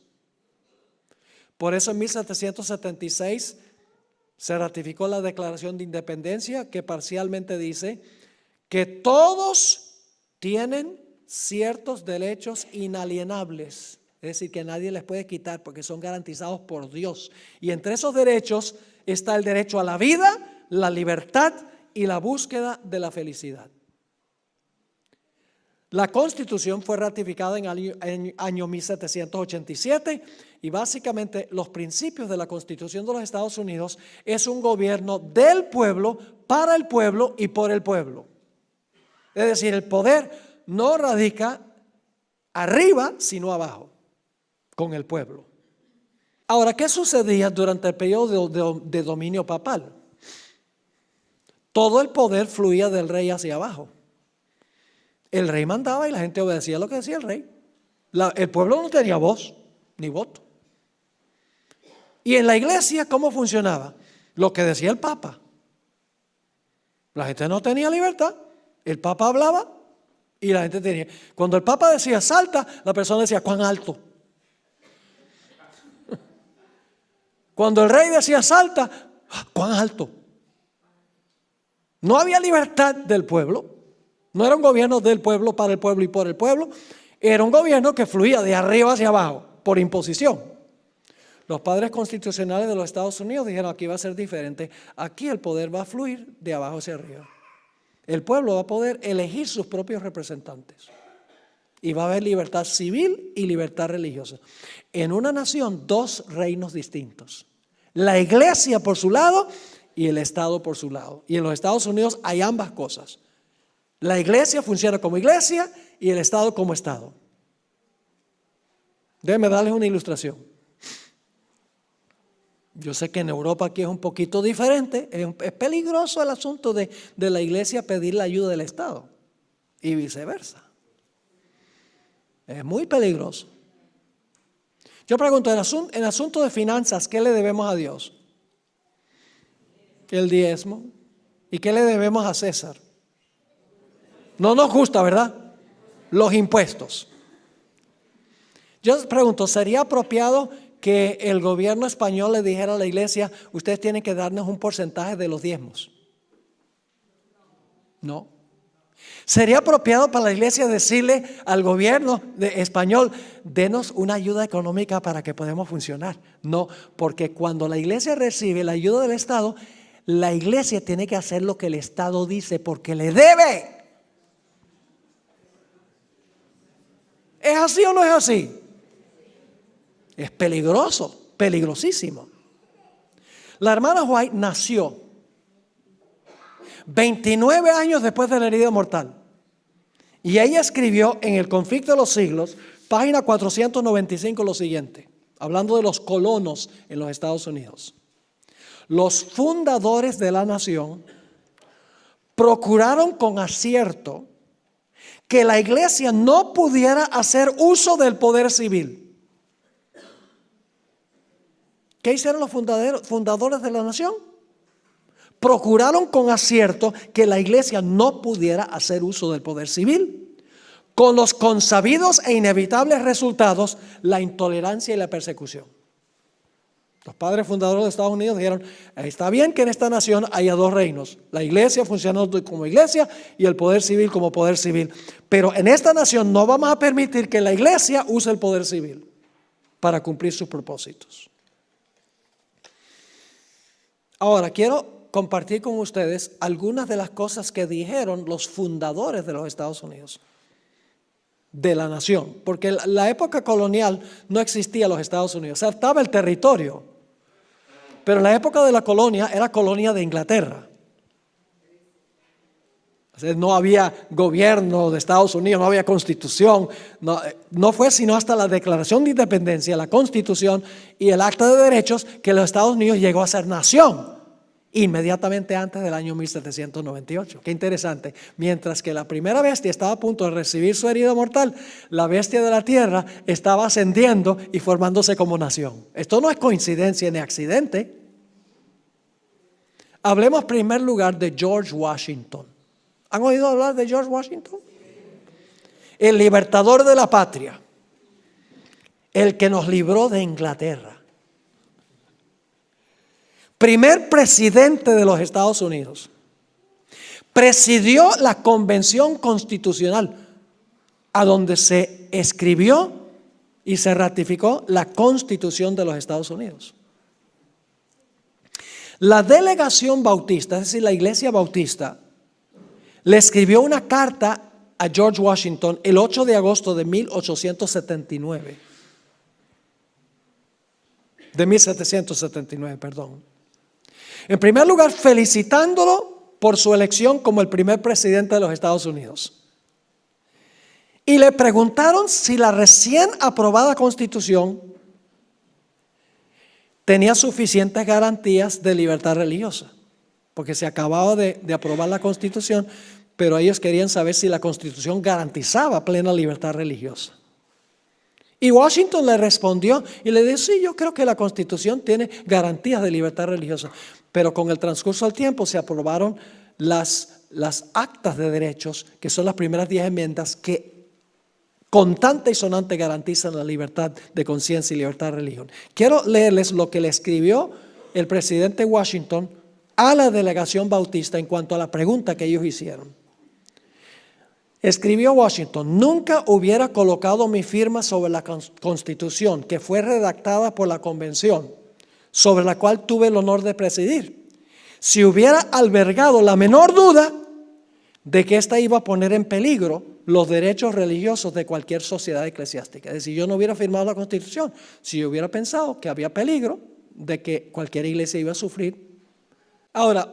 Por eso en 1776 se ratificó la Declaración de Independencia, que parcialmente dice que todos tienen ciertos derechos inalienables, es decir, que nadie les puede quitar porque son garantizados por Dios. Y entre esos derechos está el derecho a la vida, la libertad y la búsqueda de la felicidad. La Constitución fue ratificada en el año 1787 y básicamente los principios de la Constitución de los Estados Unidos es un gobierno del pueblo, para el pueblo y por el pueblo. Es decir, el poder no radica arriba, sino abajo, con el pueblo. Ahora, ¿qué sucedía durante el periodo de dominio papal? todo el poder fluía del rey hacia abajo. El rey mandaba y la gente obedecía lo que decía el rey. El pueblo no tenía voz ni voto. Y en la iglesia, ¿cómo funcionaba? Lo que decía el Papa. La gente no tenía libertad. El Papa hablaba y la gente tenía. Cuando el Papa decía salta, la persona decía ¿cuán alto? Cuando el rey decía salta, ¿cuán alto? No había libertad del pueblo. No era un gobierno del pueblo, para el pueblo y por el pueblo. Era un gobierno que fluía de arriba hacia abajo, por imposición. Los padres constitucionales de los Estados Unidos dijeron aquí va a ser diferente. Aquí el poder va a fluir de abajo hacia arriba. El pueblo va a poder elegir sus propios representantes. Y va a haber libertad civil y libertad religiosa. En una nación, dos reinos distintos. La iglesia por su lado y el Estado por su lado. Y en los Estados Unidos hay ambas cosas. La iglesia funciona como iglesia y el Estado como Estado. Déjenme darles una ilustración. Yo sé que en Europa aquí es un poquito diferente. Es peligroso el asunto de la iglesia pedir la ayuda del Estado y viceversa. Es muy peligroso. Yo pregunto, en asunto de finanzas, ¿qué le debemos a Dios? El diezmo. ¿Y qué le debemos a César? No nos gusta, ¿verdad? Los impuestos. Yo pregunto, ¿sería apropiado que el gobierno español le dijera a la iglesia, ustedes tienen que darnos un porcentaje de los diezmos? No. ¿Sería apropiado para la iglesia decirle al gobierno español, denos una ayuda económica para que podamos funcionar? No, porque cuando la iglesia recibe la ayuda del Estado, la iglesia tiene que hacer lo que el Estado dice porque le debe. ¿Es así o no es así? Es peligroso, peligrosísimo. La hermana White nació 29 años después de la herida mortal. Y ella escribió en El conflicto de los siglos, página 495, lo siguiente, hablando de los colonos en los Estados Unidos. Los fundadores de la nación procuraron con acierto que la iglesia no pudiera hacer uso del poder civil. ¿Qué hicieron los fundadores de la nación? Procuraron con acierto que la iglesia no pudiera hacer uso del poder civil, con los consabidos e inevitables resultados, la intolerancia y la persecución. Los padres fundadores de Estados Unidos dijeron, está bien que en esta nación haya dos reinos, la iglesia funcionando como iglesia y el poder civil como poder civil, pero en esta nación no vamos a permitir que la iglesia use el poder civil para cumplir sus propósitos. Ahora, quiero compartir con ustedes algunas de las cosas que dijeron los fundadores de los Estados Unidos, de la nación, porque en la época colonial no existía los Estados Unidos, o sea, estaba el territorio, pero en la época de la colonia era colonia de Inglaterra. O sea, no había gobierno de Estados Unidos, no había constitución, no fue sino hasta la Declaración de Independencia, la Constitución y el Acta de Derechos que los Estados Unidos llegó a ser nación. Inmediatamente antes del año 1798. Qué interesante. Mientras que la primera bestia estaba a punto de recibir su herida mortal, la bestia de la tierra estaba ascendiendo y formándose como nación. Esto no es coincidencia ni accidente. Hablemos en primer lugar de George Washington. ¿Han oído hablar de George Washington? El libertador de la patria. El que nos libró de Inglaterra. Primer presidente de los Estados Unidos. Presidió la Convención Constitucional, a donde se escribió y se ratificó la Constitución de los Estados Unidos. La delegación bautista, es decir, la iglesia bautista, le escribió una carta a George Washington el 8 de agosto de 1779. De 1779, perdón. En primer lugar, felicitándolo por su elección como el primer presidente de los Estados Unidos. Y le preguntaron si la recién aprobada Constitución tenía suficientes garantías de libertad religiosa. porque se acababa de aprobar la Constitución, pero ellos querían saber si la Constitución garantizaba plena libertad religiosa. Y Washington le respondió y le dijo, sí, yo creo que la Constitución tiene garantías de libertad religiosa. Pero con el transcurso del tiempo se aprobaron las actas de derechos, que son las primeras 10 enmiendas que contante y sonante garantizan la libertad de conciencia y libertad de religión. Quiero leerles lo que le escribió el presidente Washington a la delegación bautista en cuanto a la pregunta que ellos hicieron. Escribió Washington: nunca hubiera colocado mi firma sobre la Constitución que fue redactada por la convención, sobre la cual tuve el honor de presidir, si hubiera albergado la menor duda de que ésta iba a poner en peligro los derechos religiosos de cualquier sociedad eclesiástica. Es decir, yo no hubiera firmado la Constitución si yo hubiera pensado que había peligro de que cualquier iglesia iba a sufrir. Ahora,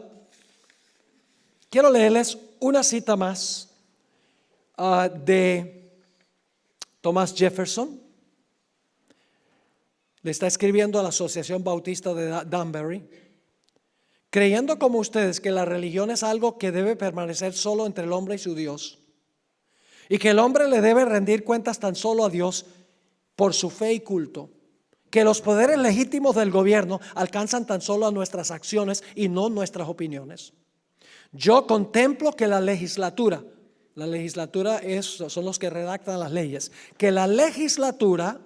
quiero leerles una cita más de Thomas Jefferson. Le está escribiendo a la Asociación Bautista de Danbury: creyendo como ustedes que la religión es algo que debe permanecer solo entre el hombre y su Dios, y que el hombre le debe rendir cuentas tan solo a Dios por su fe y culto, que los poderes legítimos del gobierno alcanzan tan solo a nuestras acciones y no nuestras opiniones, yo contemplo que la legislatura son los que redactan las leyes, que la legislatura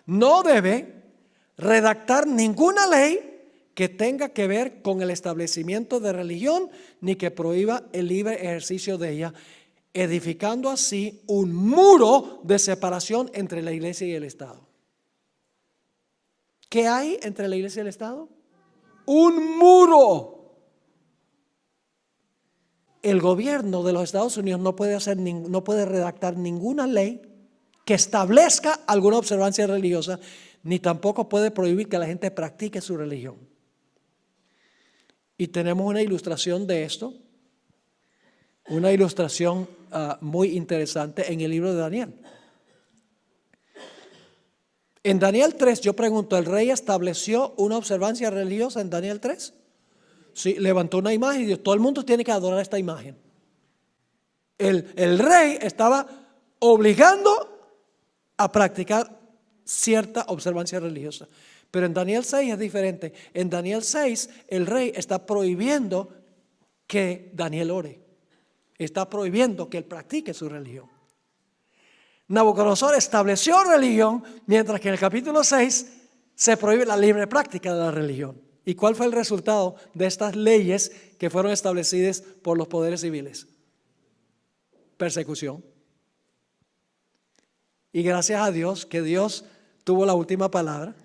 no debe redactar ninguna ley que tenga que ver con el establecimiento de religión, ni que prohíba el libre ejercicio de ella, edificando así un muro de separación entre la iglesia y el Estado. ¿Qué hay entre la iglesia y el Estado? Un muro. El gobierno de los Estados Unidos no puede redactar ninguna ley que establezca alguna observancia religiosa, ni tampoco puede prohibir que la gente practique su religión. Y tenemos una ilustración de esto, una ilustración muy interesante en el libro de Daniel. En Daniel 3, yo pregunto, ¿el rey estableció una observancia religiosa en Daniel 3? Sí, levantó una imagen y dijo, todo el mundo tiene que adorar esta imagen. El rey estaba obligando a practicar cierta observancia religiosa. Pero en Daniel 6 es diferente. En Daniel 6 el rey está prohibiendo que Daniel ore. Está prohibiendo que él practique su religión. Nabucodonosor estableció religión, mientras que en el capítulo 6 se prohíbe la libre práctica de la religión. ¿Y cuál fue el resultado de estas leyes que fueron establecidas por los poderes civiles? Persecución. Y gracias a Dios, que Dios tuvo la última palabra,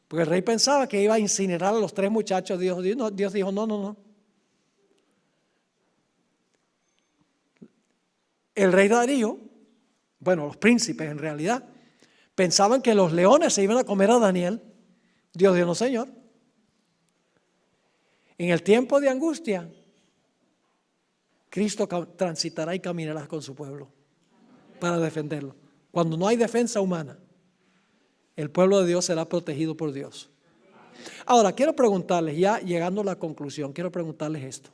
porque el rey pensaba que iba a incinerar a los 3 muchachos. Dios dijo, no. El rey Darío, bueno, los príncipes en realidad, pensaban que los leones se iban a comer a Daniel. Dios dijo, no, señor. En el tiempo de angustia, Cristo transitará y caminará con su pueblo para defenderlo. Cuando no hay defensa humana, el pueblo de Dios será protegido por Dios. Ahora, quiero preguntarles, ya llegando a la conclusión, quiero preguntarles esto.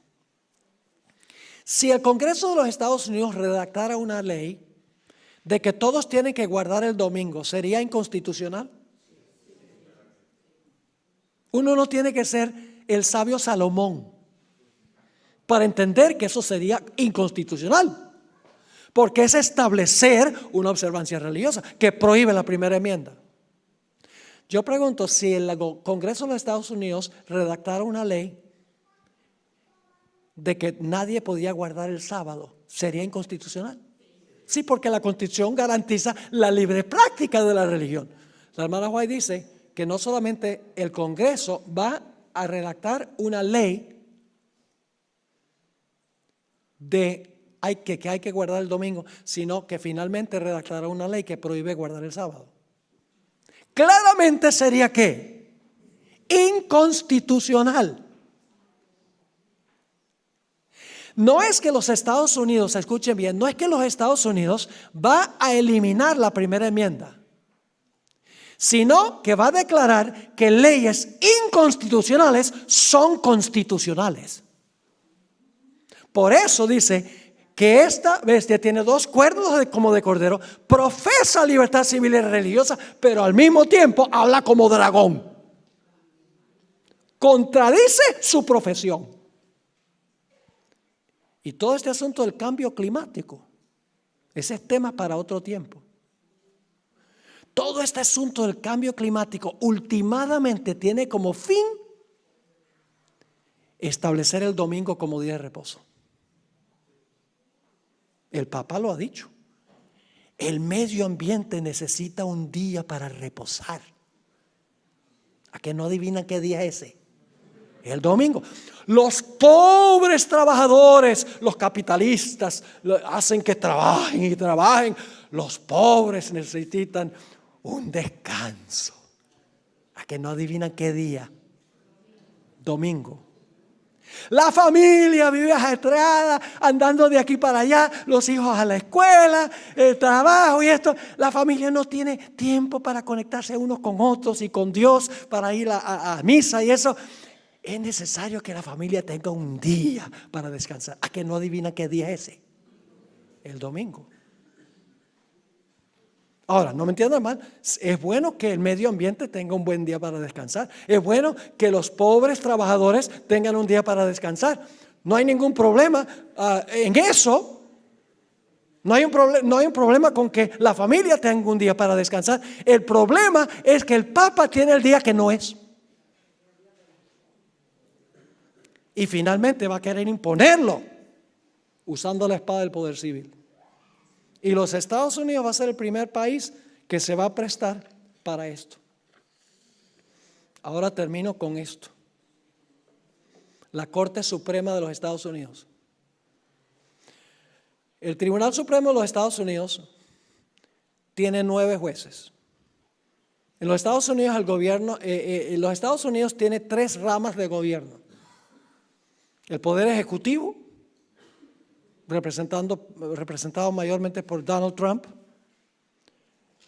Si el Congreso de los Estados Unidos redactara una ley de que todos tienen que guardar el domingo, ¿sería inconstitucional? Uno no tiene que ser el sabio Salomón para entender que eso sería inconstitucional, porque es establecer una observancia religiosa que prohíbe la primera enmienda. Yo pregunto, si el Congreso de los Estados Unidos redactara una ley de que nadie podía guardar el sábado, ¿sería inconstitucional? Sí, porque la Constitución garantiza la libre práctica de la religión. La hermana White dice que no solamente el Congreso va a redactar una ley de que hay que guardar el domingo, sino que finalmente redactará una ley que prohíbe guardar el sábado. Claramente sería ¿qué? Inconstitucional. No es que los Estados Unidos, escuchen bien, no es que los Estados Unidos va a eliminar la primera enmienda, sino que va a declarar que leyes inconstitucionales son constitucionales. Por eso dice que esta bestia tiene dos cuernos como de cordero, profesa libertad civil y religiosa, pero al mismo tiempo habla como dragón. Contradice su profesión. Y todo este asunto del cambio climático, ese es tema para otro tiempo. Todo este asunto del cambio climático últimamente tiene como fin establecer el domingo como día de reposo. El Papa lo ha dicho. El medio ambiente necesita un día para reposar. ¿A que no adivinan qué día es ese? El domingo. Los pobres trabajadores, los capitalistas, hacen que trabajen y trabajen. Los pobres necesitan un descanso. ¿A que no adivinan qué día? Domingo. La familia vive ajetreada, andando de aquí para allá, los hijos a la escuela, el trabajo y esto. La familia no tiene tiempo para conectarse unos con otros y con Dios, para ir a misa y eso. Es necesario que la familia tenga un día para descansar. ¿A que no adivina qué día es ese? El domingo. Ahora, no me entiendan mal, es bueno que el medio ambiente tenga un buen día para descansar. Es bueno que los pobres trabajadores tengan un día para descansar. No hay ningún problema en eso. No hay un problema con que la familia tenga un día para descansar. El problema es que el Papa tiene el día que no es. Y finalmente va a querer imponerlo usando la espada del poder civil. Y los Estados Unidos va a ser el primer país que se va a prestar para esto. Ahora termino con esto. La Corte Suprema de los Estados Unidos. El Tribunal Supremo de los Estados Unidos tiene 9 jueces. En los Estados Unidos el gobierno, los Estados Unidos tiene 3 ramas de gobierno. El poder ejecutivo, representado mayormente por Donald Trump.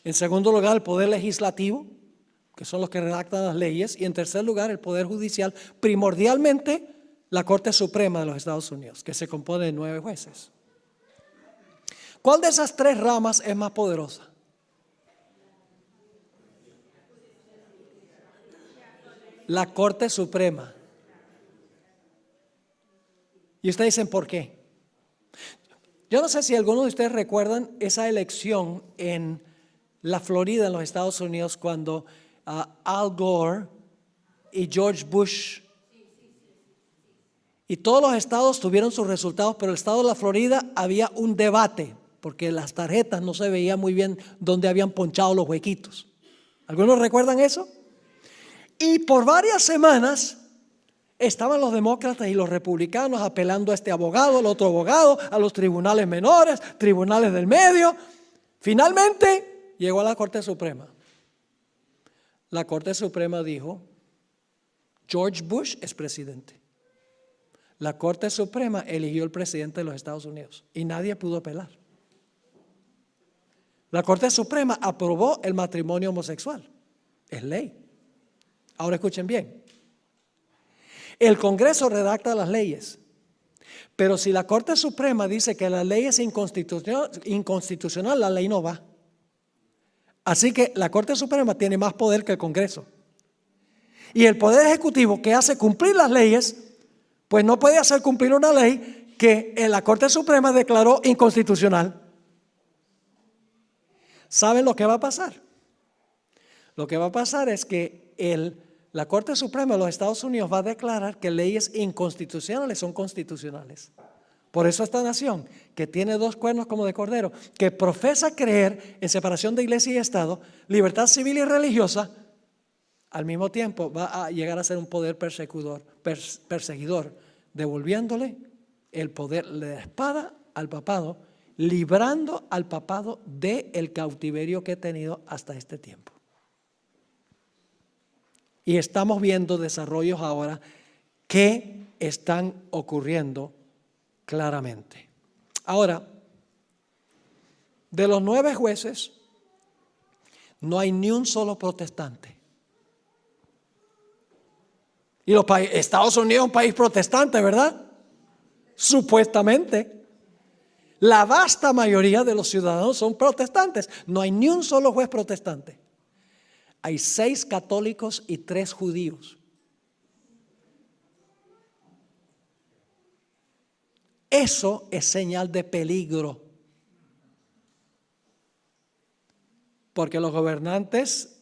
En segundo lugar, el poder legislativo, que son los que redactan las leyes. Y en tercer lugar, el poder judicial, primordialmente la Corte Suprema de los Estados Unidos, que se compone de 9 jueces. ¿Cuál de esas 3 ramas es más poderosa? La Corte Suprema. Y ustedes dicen, ¿por qué? Yo no sé si algunos de ustedes recuerdan esa elección en la Florida, en los Estados Unidos, cuando Al Gore y George Bush y todos los estados tuvieron sus resultados, pero el estado de la Florida había un debate, porque las tarjetas no se veía muy bien dónde habían ponchado los huequitos. ¿Algunos recuerdan eso? Y por varias semanas estaban los demócratas y los republicanos apelando a este abogado, al otro abogado, a los tribunales menores, tribunales del medio. Finalmente llegó a la Corte Suprema. La Corte Suprema dijo, George Bush es presidente. La Corte Suprema eligió el presidente de los Estados Unidos y nadie pudo apelar. La Corte Suprema aprobó el matrimonio homosexual. Es ley. Ahora escuchen bien. El Congreso redacta las leyes, pero si la Corte Suprema dice que la ley es inconstitucional, la ley no va. Así que la Corte Suprema tiene más poder que el Congreso. Y el Poder Ejecutivo, que hace cumplir las leyes, pues no puede hacer cumplir una ley que la Corte Suprema declaró inconstitucional. ¿Saben lo que va a pasar? Lo que va a pasar es que la Corte Suprema de los Estados Unidos va a declarar que leyes inconstitucionales son constitucionales. Por eso esta nación, que tiene 2 cuernos como de cordero, que profesa creer en separación de iglesia y Estado, libertad civil y religiosa, al mismo tiempo va a llegar a ser un poder perseguidor, devolviéndole el poder de la espada al papado, librando al papado del cautiverio que ha tenido hasta este tiempo. Y estamos viendo desarrollos ahora que están ocurriendo claramente. Ahora, de los 9 jueces, no hay ni un solo protestante. Y Estados Unidos es un país protestante, ¿verdad? Supuestamente. La vasta mayoría de los ciudadanos son protestantes. No hay ni un solo juez protestante. Hay 6 católicos y 3 judíos. Eso es señal de peligro. Porque los gobernantes,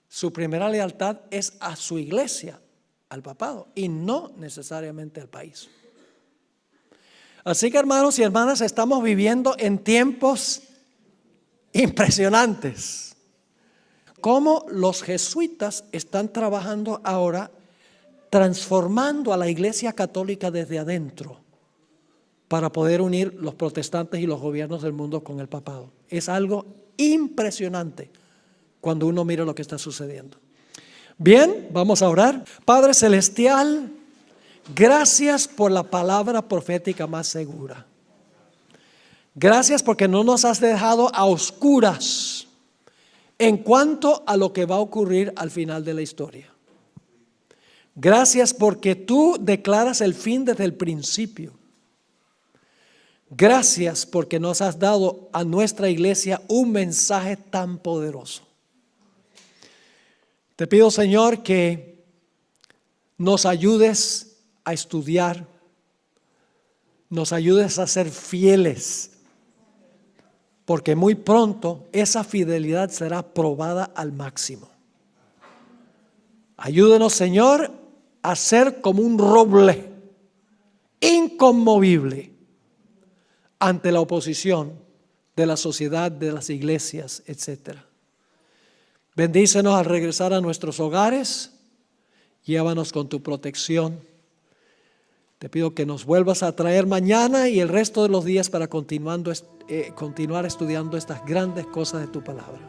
su primera lealtad es a su iglesia, al papado, y no necesariamente al país. Así que, hermanos y hermanas, estamos viviendo en tiempos impresionantes. Cómo los jesuitas están trabajando ahora transformando a la iglesia católica desde adentro para poder unir los protestantes y los gobiernos del mundo con el papado. Es algo impresionante cuando uno mira lo que está sucediendo. Bien, vamos a orar. Padre celestial, gracias por la palabra profética más segura. Gracias porque no nos has dejado a oscuras en cuanto a lo que va a ocurrir al final de la historia. Gracias porque tú declaras el fin desde el principio. Gracias porque nos has dado a nuestra iglesia un mensaje tan poderoso. Te pido, Señor, que nos ayudes a estudiar, nos ayudes a ser fieles, porque muy pronto esa fidelidad será probada al máximo. Ayúdenos, Señor, a ser como un roble inconmovible ante la oposición de la sociedad, de las iglesias, etc. Bendícenos al regresar a nuestros hogares. Llévanos con tu protección. Te pido que nos vuelvas a traer mañana y el resto de los días para continuar estudiando estas grandes cosas de tu palabra.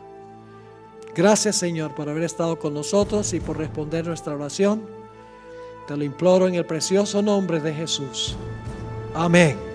Gracias, Señor, por haber estado con nosotros y por responder nuestra oración. Te lo imploro en el precioso nombre de Jesús. Amén.